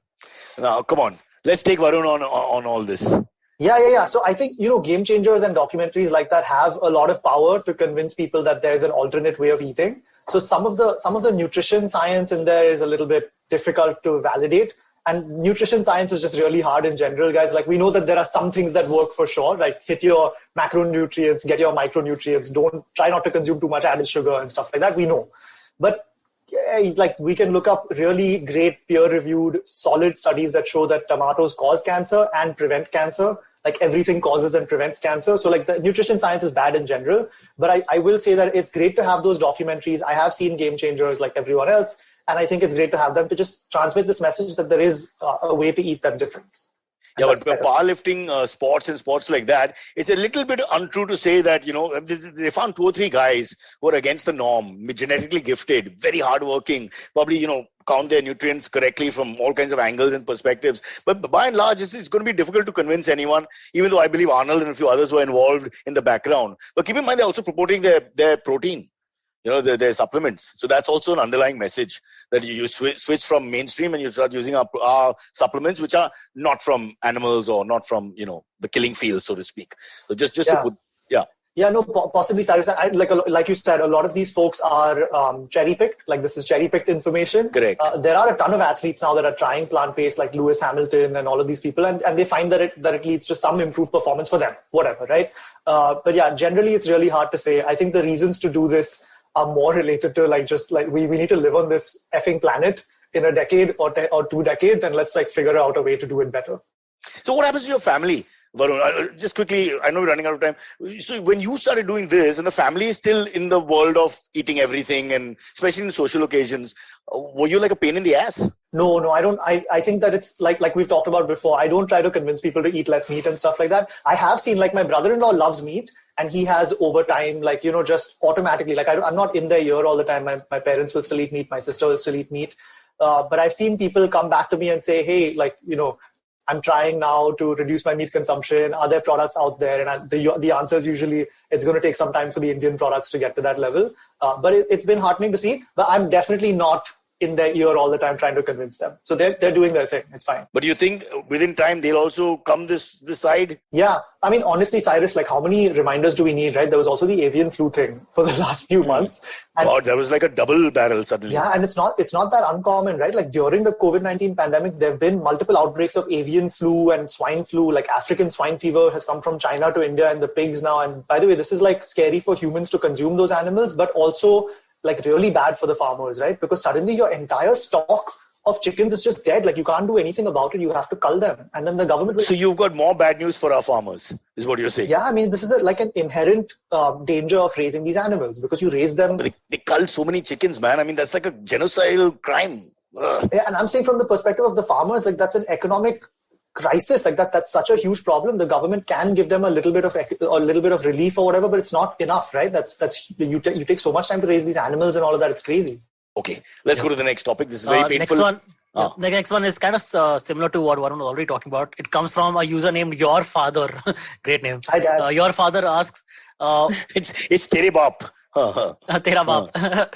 Now, come on. Let's take Varun on all this. Yeah. So I think, Game Changers and documentaries like that have a lot of power to convince people that there's an alternate way of eating. So some of the nutrition science in there is a little bit difficult to validate. And nutrition science is just really hard in general, guys. Like, we know that there are some things that work for sure, like hit your macronutrients, get your micronutrients, try not to consume too much added sugar and stuff like that. We know. But we can look up really great peer-reviewed, solid studies that show that tomatoes cause cancer and prevent cancer. Like, everything causes and prevents cancer. So the nutrition science is bad in general. But I will say that it's great to have those documentaries. I have seen Game Changers like everyone else. And I think it's great to have them to just transmit this message that there is a way to eat that's different. Yeah, but powerlifting sports and sports like that, it's a little bit untrue to say that, they found 2 or 3 guys who are against the norm, genetically gifted, very hardworking, probably, count their nutrients correctly from all kinds of angles and perspectives. But by and large, it's going to be difficult to convince anyone, even though I believe Arnold and a few others were involved in the background. But keep in mind, they're also promoting their protein. Their supplements. So that's also an underlying message that you switch from mainstream and you start using our supplements, which are not from animals or not from, the killing field, so to speak. So just to put, Yeah, no, possibly, Cyrus. Like you said, a lot of these folks are cherry-picked. Like, this is cherry-picked information. Correct. There are a ton of athletes now that are trying plant-based, like Lewis Hamilton and all of these people, and they find that it leads to some improved performance for them, whatever, right? But yeah, generally, it's really hard to say. I think the reasons to do this are more related to like just like we need to live on this effing planet in a decade or 2 decades, and let's like figure out a way to do it better. So what happens to your family, Varun? Just quickly, I know we're running out of time. So when you started doing this and the family is still in the world of eating everything, and especially in social occasions, were you like a pain in the ass? No, I don't. I think that it's like we've talked about before. I don't try to convince people to eat less meat and stuff like that. I have seen like my brother-in-law loves meat, and he has over time, like, you know, just automatically, like I'm not in their ear all the time. My parents will still eat meat. My sister will still eat meat. But I've seen people come back to me and say, hey, like, you know, I'm trying now to reduce my meat consumption. Are there products out there? And the answer is usually it's going to take some time for the Indian products to get to that level. But it's been heartening to see. But I'm definitely not in their ear all the time trying to convince them. So they're doing their thing. It's fine. But do you think within time they'll also come this side? Yeah. I mean, honestly, Cyrus, like how many reminders do we need, right? There was also the avian flu thing for the last few months. And God, that was like a double barrel suddenly. Yeah, and it's not that uncommon, right? Like during the COVID-19 pandemic, there have been multiple outbreaks of avian flu and swine flu. Like African swine fever has come from China to India and the pigs now. And by the way, this is like scary for humans to consume those animals, but also like really bad for the farmers, right? Because suddenly your entire stock of chickens is just dead. Like you can't do anything about it. You have to cull them. And then the government will... So you've got more bad news for our farmers, is what you're saying. Yeah, I mean, this is like an inherent danger of raising these animals because you raise them... But they cull so many chickens, man. I mean, that's like a genocidal crime. Yeah, and I'm saying from the perspective of the farmers, like that's an economic crisis. Like that's such a huge problem. The government can give them a little bit of relief or whatever, but it's not enough, right? You take so much time to raise these animals and all of that. It's crazy. Okay, let's go to the next topic. This is very painful. The next one is kind of similar to what Varun was already talking about. It comes from a user named Your Father. Great name. Hi, Dad. Your Father asks... it's Tere Baap. Tera Baap.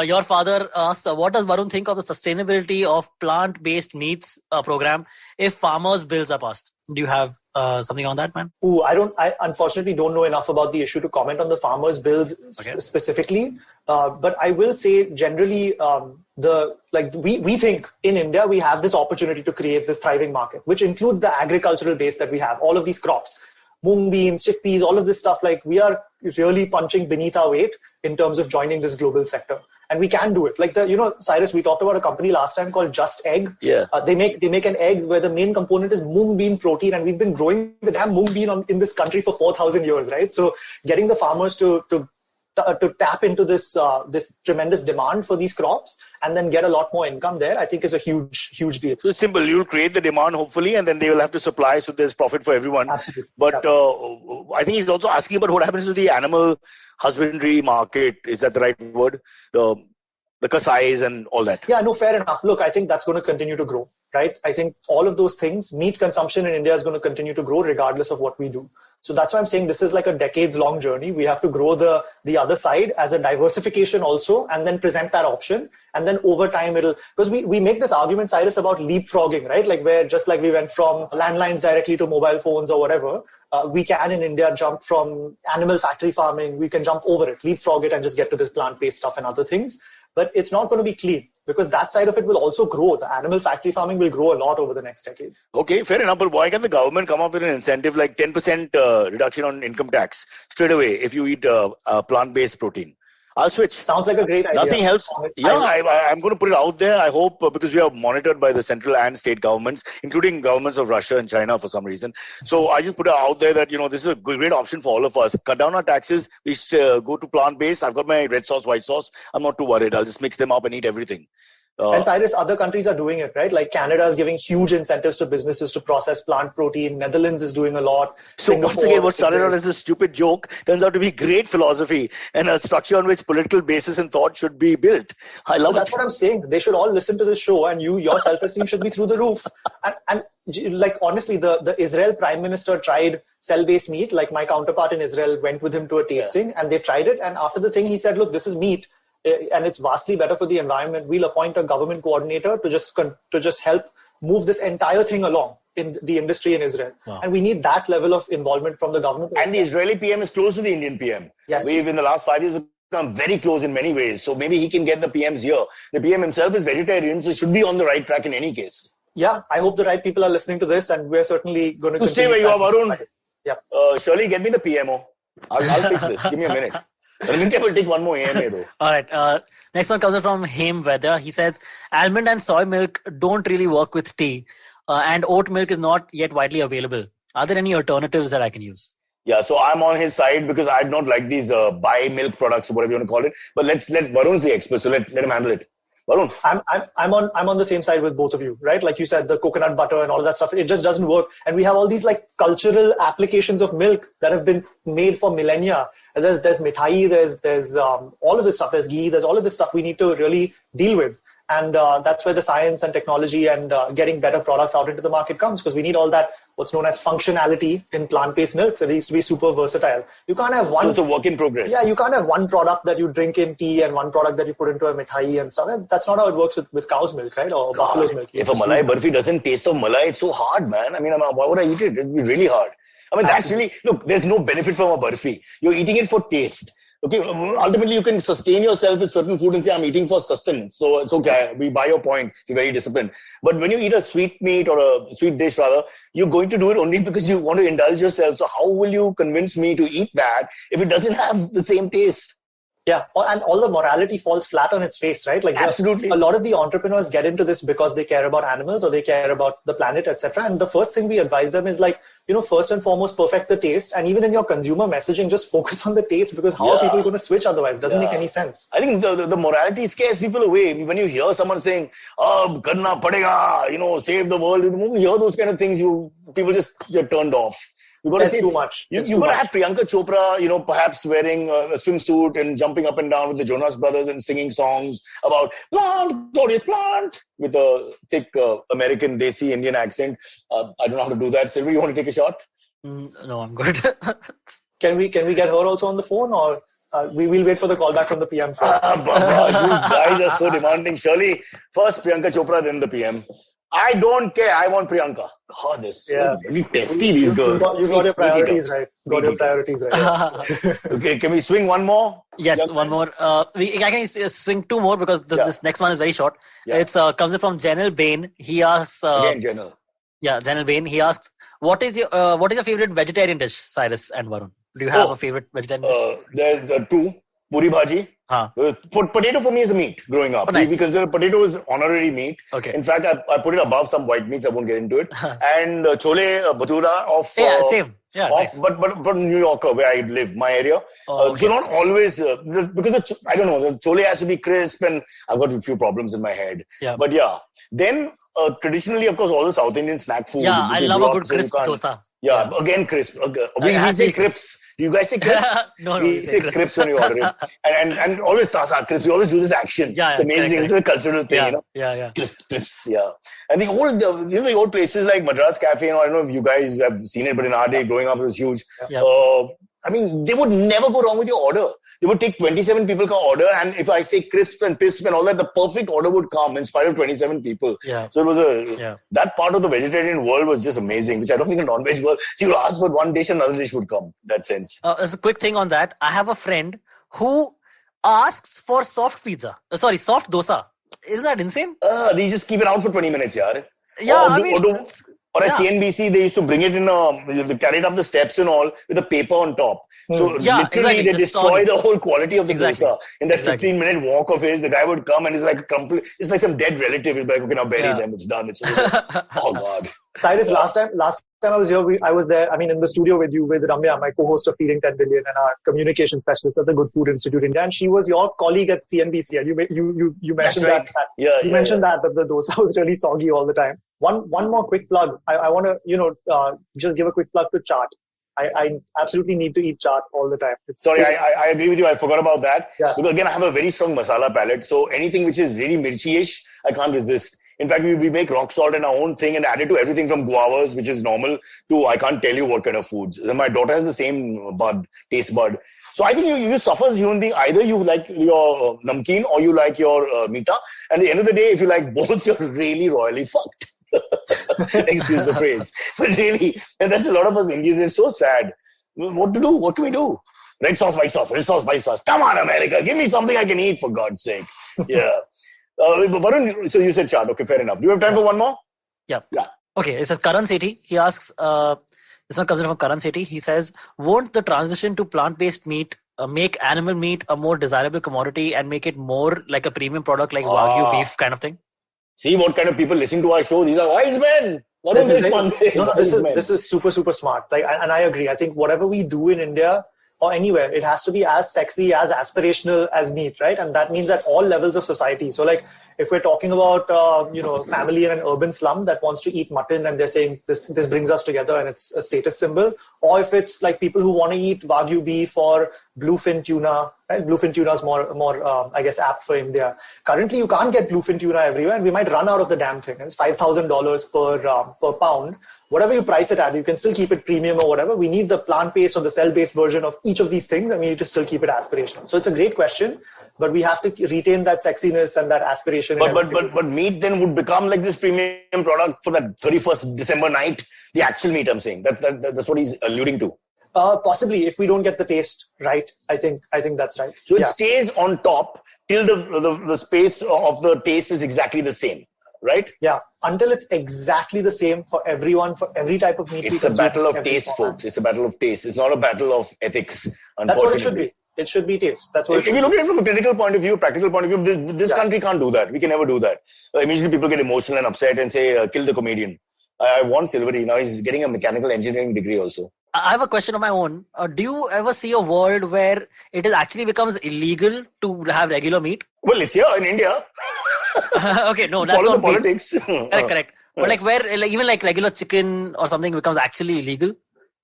Your father asks, what does Varun think of the sustainability of plant-based meats program if farmers' bills are passed? Do you have something on that, man? I unfortunately don't know enough about the issue to comment on the farmers' bills specifically. But I will say generally, we think in India we have this opportunity to create this thriving market, which includes the agricultural base that we have, all of these crops. Mung beans, chickpeas, all of this stuff, like we are really punching beneath our weight in terms of joining this global sector. And we can do it. Like Cyrus, we talked about a company last time called Just Egg. Yeah. They make an egg where the main component is mung bean protein. And we've been growing the damn mung bean in this country for 4,000 years, right? So getting the farmers to tap into this tremendous demand for these crops and then get a lot more income there, I think is a huge deal. So it's simple. You'll create the demand, hopefully, and then they will have to supply, so there's profit for everyone. Absolutely. But I think he's also asking about what happens to the animal husbandry market. Is that the right word? The kasais and all that. Yeah, no, fair enough. Look, I think that's going to continue to grow, right? I think all of those things, meat consumption in India is going to continue to grow regardless of what we do. So that's why I'm saying this is like a decades-long journey. We have to grow the other side as a diversification also, and then present that option. And then over time, because we make this argument, Cyrus, about leapfrogging, right? Like where just like we went from landlines directly to mobile phones or whatever, we can in India jump from animal factory farming. We can jump over it, leapfrog it, and just get to this plant-based stuff and other things. But it's not going to be clean, because that side of it will also grow. The animal factory farming will grow a lot over the next decades. Okay, fair enough. But why can't the government come up with an incentive like 10% reduction on income tax straight away if you eat plant-based protein? I'll switch. Sounds like a great idea. Nothing helps. Yeah, I'm going to put it out there. I hope, because we are monitored by the central and state governments, including governments of Russia and China for some reason. So I just put it out there that, this is a great option for all of us. Cut down our taxes. We should go to plant-based. I've got my red sauce, white sauce. I'm not too worried. I'll just mix them up and eat everything. And Cyrus, other countries are doing it, right? Like Canada is giving huge incentives to businesses to process plant protein. Netherlands is doing a lot. So once again, what started out as a stupid joke turns out to be great philosophy and a structure on which political basis and thought should be built. I love That's what I'm saying. They should all listen to this show, and your self-esteem should be through the roof. And like honestly, the Israel Prime Minister tried cell-based meat. Like my counterpart in Israel went with him to a tasting, and they tried it. And after the thing, he said, "Look, this is meat. And it's vastly better for the environment. We'll appoint a government coordinator to just help move this entire thing along in the industry in Israel." Wow. And we need that level of involvement from the government. And the Israeli PM is close to the Indian PM. Yes. We've in the last 5 years become very close in many ways. So maybe he can get the PM's ear. The PM himself is vegetarian, so should be on the right track in any case. Yeah, I hope the right people are listening to this, and we're certainly going to stay where you are, Varun. Yeah. Shirley, get me the PMO. I'll fix this. Give me a minute. Minty will take one more AMA though. All right. Next one comes in from Haim Weather. He says, almond and soy milk don't really work with tea, and oat milk is not yet widely available. Are there any alternatives that I can use? Yeah, so I'm on his side because I don't like these buy milk products or whatever you want to call it. But let Varun's the expert, so let him handle it. Varun. I'm on the same side with both of you, right? Like you said, the coconut butter and all of that stuff, it just doesn't work. And we have all these like cultural applications of milk that have been made for millennia. And there's mithai, there's all of this stuff, there's ghee, there's all of this stuff we need to really deal with. And that's where the science and technology and getting better products out into the market comes, because we need all that, what's known as functionality in plant-based milks. It needs to be super versatile. You can't have one. So it's a work in progress. Yeah, you can't have one product that you drink in tea and one product that you put into a mithai and stuff. And that's not how it works with cow's milk, right? Or buffalo's milk. If a malai barfi doesn't taste of malai, it's so hard, man. I mean, why would I eat it? It'd be really hard. I mean, that's really, look, there's no benefit from a barfi. You're eating it for taste. Okay, ultimately you can sustain yourself with certain food and say, I'm eating for sustenance. So it's okay. We buy your point. You're very disciplined. But when you eat a sweet meat or a sweet dish rather, you're going to do it only because you want to indulge yourself. So how will you convince me to eat that if it doesn't have the same taste? Yeah, and all the morality falls flat on its face, right? Like absolutely, a lot of the entrepreneurs get into this because they care about animals or they care about the planet, etc. And the first thing we advise them is like, first and foremost, perfect the taste. And even in your consumer messaging, just focus on the taste, because how are people going to switch otherwise? It doesn't make any sense. I think the morality scares people away. When you hear someone saying, karna padega, save the world, the moment you hear those kind of things, people just get turned off. You've got to say too much. You've got to have Priyanka Chopra, perhaps wearing a swimsuit and jumping up and down with the Jonas Brothers and singing songs about plant, glorious plant, with a thick American, Desi, Indian accent. I don't know how to do that. Sylvie, you want to take a shot? No, I'm good. Can we get her also on the phone, or we will wait for the call back from the PM first? You guys are so demanding. Surely, first Priyanka Chopra, then the PM. I don't care. I want Priyanka. Oh, this so very testy, these girls. You got your priorities right. Okay, can we swing one more? Yes, one more. I can swing two more because this next one is very short. Yeah. It's comes from Janel Bain. He asks. Again, Janel. Yeah, Janel Bain. He asks, what is your favorite vegetarian dish, Cyrus and Varun? Do you have a favorite vegetarian dish? There are two. Puri bhaji. Potato for me is a meat growing up. Oh, nice. We consider potato as honorary meat. Okay. In fact, I put it above some white meats. I won't get into it. And chole bhatura of same. Yeah, nice. but New Yorker, where I live, my area. So not always because I don't know. The chole has to be crisp, and I've got a few problems in my head. Yeah. But yeah, then traditionally, of course, all the South Indian snack food. Yeah, I love a good crisp dosa. Yeah, again crisp. We say crisps. Do you guys say crisps? No, we say crisps when you order it. And always tasa crisps. We always do this action. Yeah, it's amazing. Correct. It's a cultural thing, Yeah. Crisps, yeah. And the old places like Madras Cafe, I don't know if you guys have seen it, but in our day, growing up, it was huge. Yeah. I mean, they would never go wrong with your order. They would take 27 people ka order, and if I say crisps and pisps and all that, the perfect order would come in spite of 27 people. Yeah. So it was that part of the vegetarian world was just amazing, which I don't think in non-veg world, you ask for one dish, another dish would come. That sense. As a quick thing on that, I have a friend who asks for soft dosa. Isn't that insane? They just keep it out for 20 minutes, yaar. Yeah, Or at CNBC, they used to bring it they carry it up the steps and all with a paper on top. So literally, they destroy the whole quality of the dosa. In that 15-minute walk of his, the guy would come and it's like some dead relative. He's like, okay, now bury them. It's done. It's over. Oh God. Cyrus, last time I was here, I was there, in the studio with you, with Ramya, my co-host of Feeding 10 Billion and our communication specialist at the Good Food Institute India. And she was your colleague at CNBC. And you mentioned mentioned that the dosa was really soggy all the time. One more quick plug. I want to, just give a quick plug to chaat. I absolutely need to eat chaat all the time. Sorry, I agree with you. I forgot about that. Yeah. Because again, I have a very strong masala palate. So anything which is really mirchi-ish, I can't resist. In fact, we make rock salt in our own thing and add it to everything from guavas, which is normal, to I can't tell you what kind of foods. And my daughter has the same taste bud. So I think you suffer as a human being. Either you like your namkeen or you like your meeta. And at the end of the day, if you like both, you're really royally fucked. Excuse the phrase. But really, and that's a lot of us Indians. It's so sad. What to do? What do we do? Red sauce, white sauce, red sauce, white sauce. Come on, America. Give me something I can eat, for God's sake. Yeah. Varun, so you said chaat. Okay, fair enough. Do you have time for one more? Yeah. Okay, it says Karan Sethi. He asks, this one comes in from Karan Sethi. He says, won't the transition to plant-based meat make animal meat a more desirable commodity and make it more like a premium product like Wagyu beef kind of thing? See what kind of people listen to our show. These are wise men. What is this one? This is super, super smart. And I agree. I think whatever we do in India or anywhere, it has to be as sexy, as aspirational as meat, right? And that means at all levels of society. So like, if we're talking about, family in an urban slum that wants to eat mutton and they're saying this brings us together and it's a status symbol, or if it's like people who want to eat Wagyu beef or bluefin tuna, right? Bluefin tuna is more I guess, apt for India. Currently, you can't get bluefin tuna everywhere and we might run out of the damn thing. It's $5,000 per pound. Whatever you price it at, you can still keep it premium or whatever. We need the plant-based or the cell-based version of each of these things and we need to still keep it aspirational. So it's a great question. But we have to retain that sexiness and that aspiration. But meat then would become like this premium product for that 31st December night. The actual meat, I'm saying. That's what he's alluding to. Possibly, if we don't get the taste right, I think that's right. So it stays on top till the space of the taste is exactly the same, right? Yeah, until it's exactly the same for everyone, for every type of meat. It's a battle of taste, folks. It's a battle of taste. It's not a battle of ethics, unfortunately. That's what it should be. It should be taste. That's what. If you look at it from a critical point of view, practical point of view, this country can't do that. We can never do that. Immediately people get emotional and upset and say, kill the comedian. I want Silvery. Now he's getting a mechanical engineering degree also. I have a question of my own. Do you ever see a world where it actually becomes illegal to have regular meat? Well, it's here in India. Okay, no, that's Follow not the politics. Correct. But like where, like, even like regular chicken or something becomes actually illegal,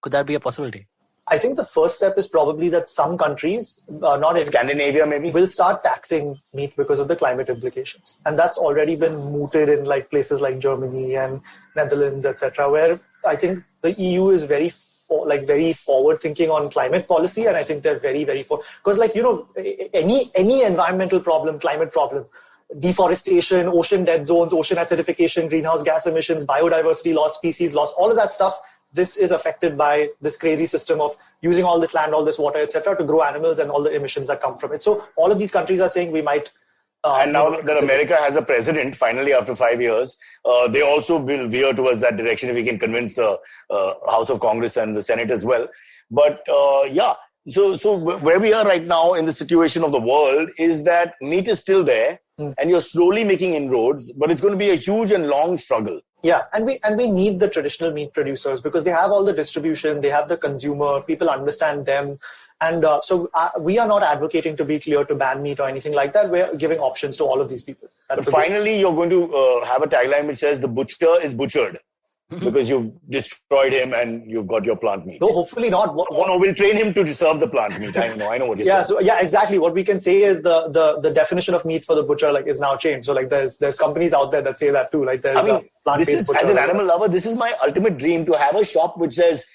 could that be a possibility? I think the first step is probably that some countries, not in Scandinavia maybe, will start taxing meat because of the climate implications, and that's already been mooted in like places like Germany and Netherlands, etc., where I think the EU is very forward thinking on climate policy, and I think they're very, very because any environmental problem, climate problem, deforestation, ocean dead zones, ocean acidification, greenhouse gas emissions, biodiversity loss, species loss, all of that stuff. This is affected by this crazy system of using all this land, all this water, etc., to grow animals and all the emissions that come from it. So all of these countries are saying we might. And now that America has a president, finally after 5 years, they also will veer towards that direction if we can convince the House of Congress and the Senate as well. But so where we are right now in the situation of the world is that meat is still there and you're slowly making inroads, but it's going to be a huge and long struggle. Yeah, and we need the traditional meat producers because they have all the distribution, they have the consumer, people understand them. And so we are not advocating to be clear to ban meat or anything like that. We're giving options to all of these people. But finally, you're going to have a tagline which says the butcher is butchered. Because you've destroyed him and you've got your plant meat. No, hopefully not. No, we'll train him to serve the plant meat. I know what you're saying. So exactly. What we can say is the definition of meat for the butcher is now changed. So there's companies out there that say that too. Like there's plant-based butcher. As an animal lover, this is my ultimate dream to have a shop which says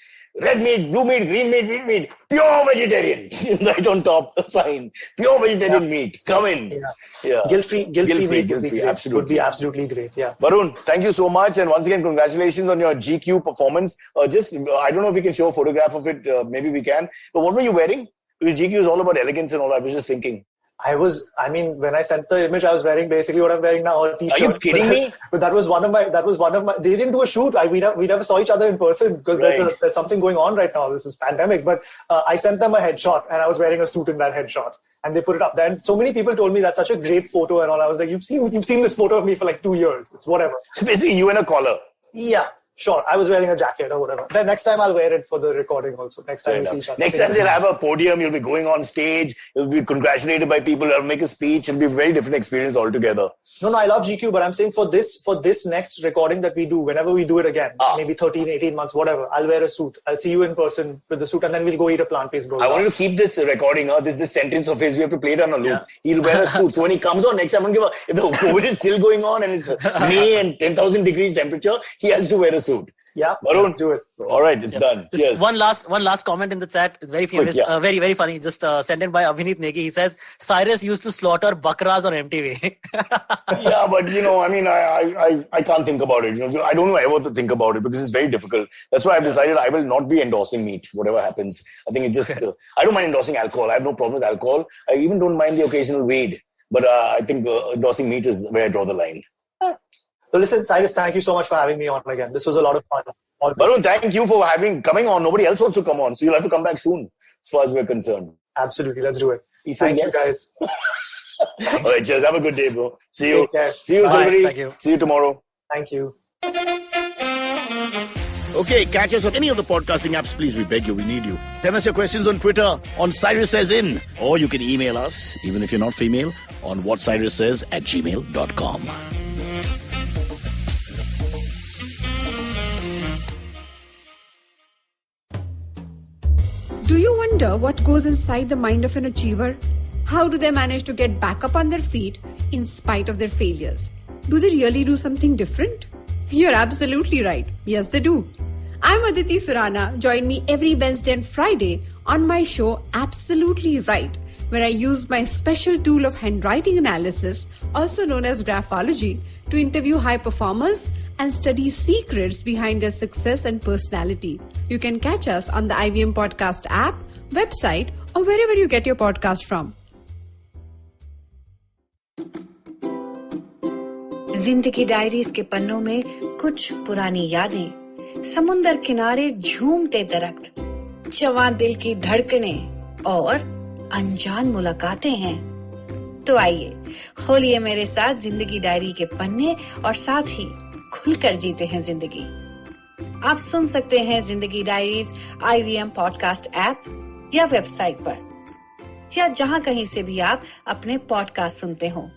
red meat, blue meat, green meat, wheat meat, pure vegetarian. Right on top, the sign. Pure vegetarian meat. Come in. Yeah. Guilt-free meat. Absolutely. Would be absolutely great. Yeah. Varun, thank you so much. And once again, congratulations on your GQ performance. I don't know if we can show a photograph of it. Maybe we can. But what were you wearing? Because GQ is all about elegance and all. I was just thinking. When I sent the image, I was wearing basically what I'm wearing now, a t-shirt. Are you kidding me? But that was one of my, they didn't do a shoot. We never saw each other in person because there's something going on right now. This is pandemic. But I sent them a headshot and I was wearing a suit in that headshot. And they put it up there. And so many people told me that's such a great photo and all. I was like, you've seen this photo of me for 2 years. It's whatever. So basically you in a collar. Yeah. Sure, I was wearing a jacket or whatever. Then next time I'll wear it for the recording also. Next time we see each other. Next time they'll have a podium, you'll be going on stage, you'll be congratulated by people, you'll make a speech, it'll be a very different experience altogether. No, I love GQ, but I'm saying for this next recording that we do, whenever we do it again, maybe 13, 18 months, whatever, I'll wear a suit. I'll see you in person with the suit and then we'll go eat a plant-based burger. I want you to keep this recording, this sentence of his, we have to play it on a loop. Yeah. He'll wear a suit. So when he comes on next time, if the COVID is still going on and it's May and 10,000 degrees temperature, he has to wear a suit. Yeah, Varun, do it. All right, it's done. Just one last comment in the chat. It's very famous, very, very funny. Just sent in by Avinit Negi. He says, Cyrus used to slaughter bakras on MTV. Yeah, but I can't think about it. I don't know ever to think about it because it's very difficult. That's why I've decided I will not be endorsing meat, whatever happens. I think it's just, I don't mind endorsing alcohol. I have no problem with alcohol. I even don't mind the occasional weed. But I think endorsing meat is where I draw the line. So listen, Cyrus, thank you so much for having me on again. This was a lot of fun. Varun, thank you for coming on. Nobody else wants to come on. So you'll have to come back soon as far as we're concerned. Absolutely. Let's do it. He said Thank yes. you, guys. All right, cheers. Have a good day, bro. See you. Take care. See you, Bye. Silvery. Thank you. See you tomorrow. Thank you. Okay, catch us on any of the podcasting apps, please. We beg you, we need you. Send us your questions on Twitter, on Cyrus Says In, or you can email us, even if you're not female, on whatcyrussays@gmail.com. Do you wonder what goes inside the mind of an achiever? How do they manage to get back up on their feet in spite of their failures? Do they really do something different? You're absolutely right. Yes, they do. I'm Aditi Surana. Join me every Wednesday and Friday on my show Absolutely Right, where I use my special tool of handwriting analysis, also known as graphology, to interview high performers and study secrets behind their success and personality. You can catch us on the IVM Podcast app, website, or wherever you get your podcast from. जिंदगी diaries के पन्नों में कुछ पुरानी यादें, समुंदर किनारे झूमते दरख्त, जवान दिल की धड़कनें और अनजान मुलाकातें हैं। तो आइए खोलिए मेरे साथ जिंदगी डायरी के पन्ने और साथ ही खुलकर जीते हैं जिंदगी। आप सुन सकते हैं जिंदगी डायरीज IVM पॉडकास्ट ऐप या वेबसाइट पर, या जहां कहीं से भी आप अपने पॉडकास्ट सुनते हो।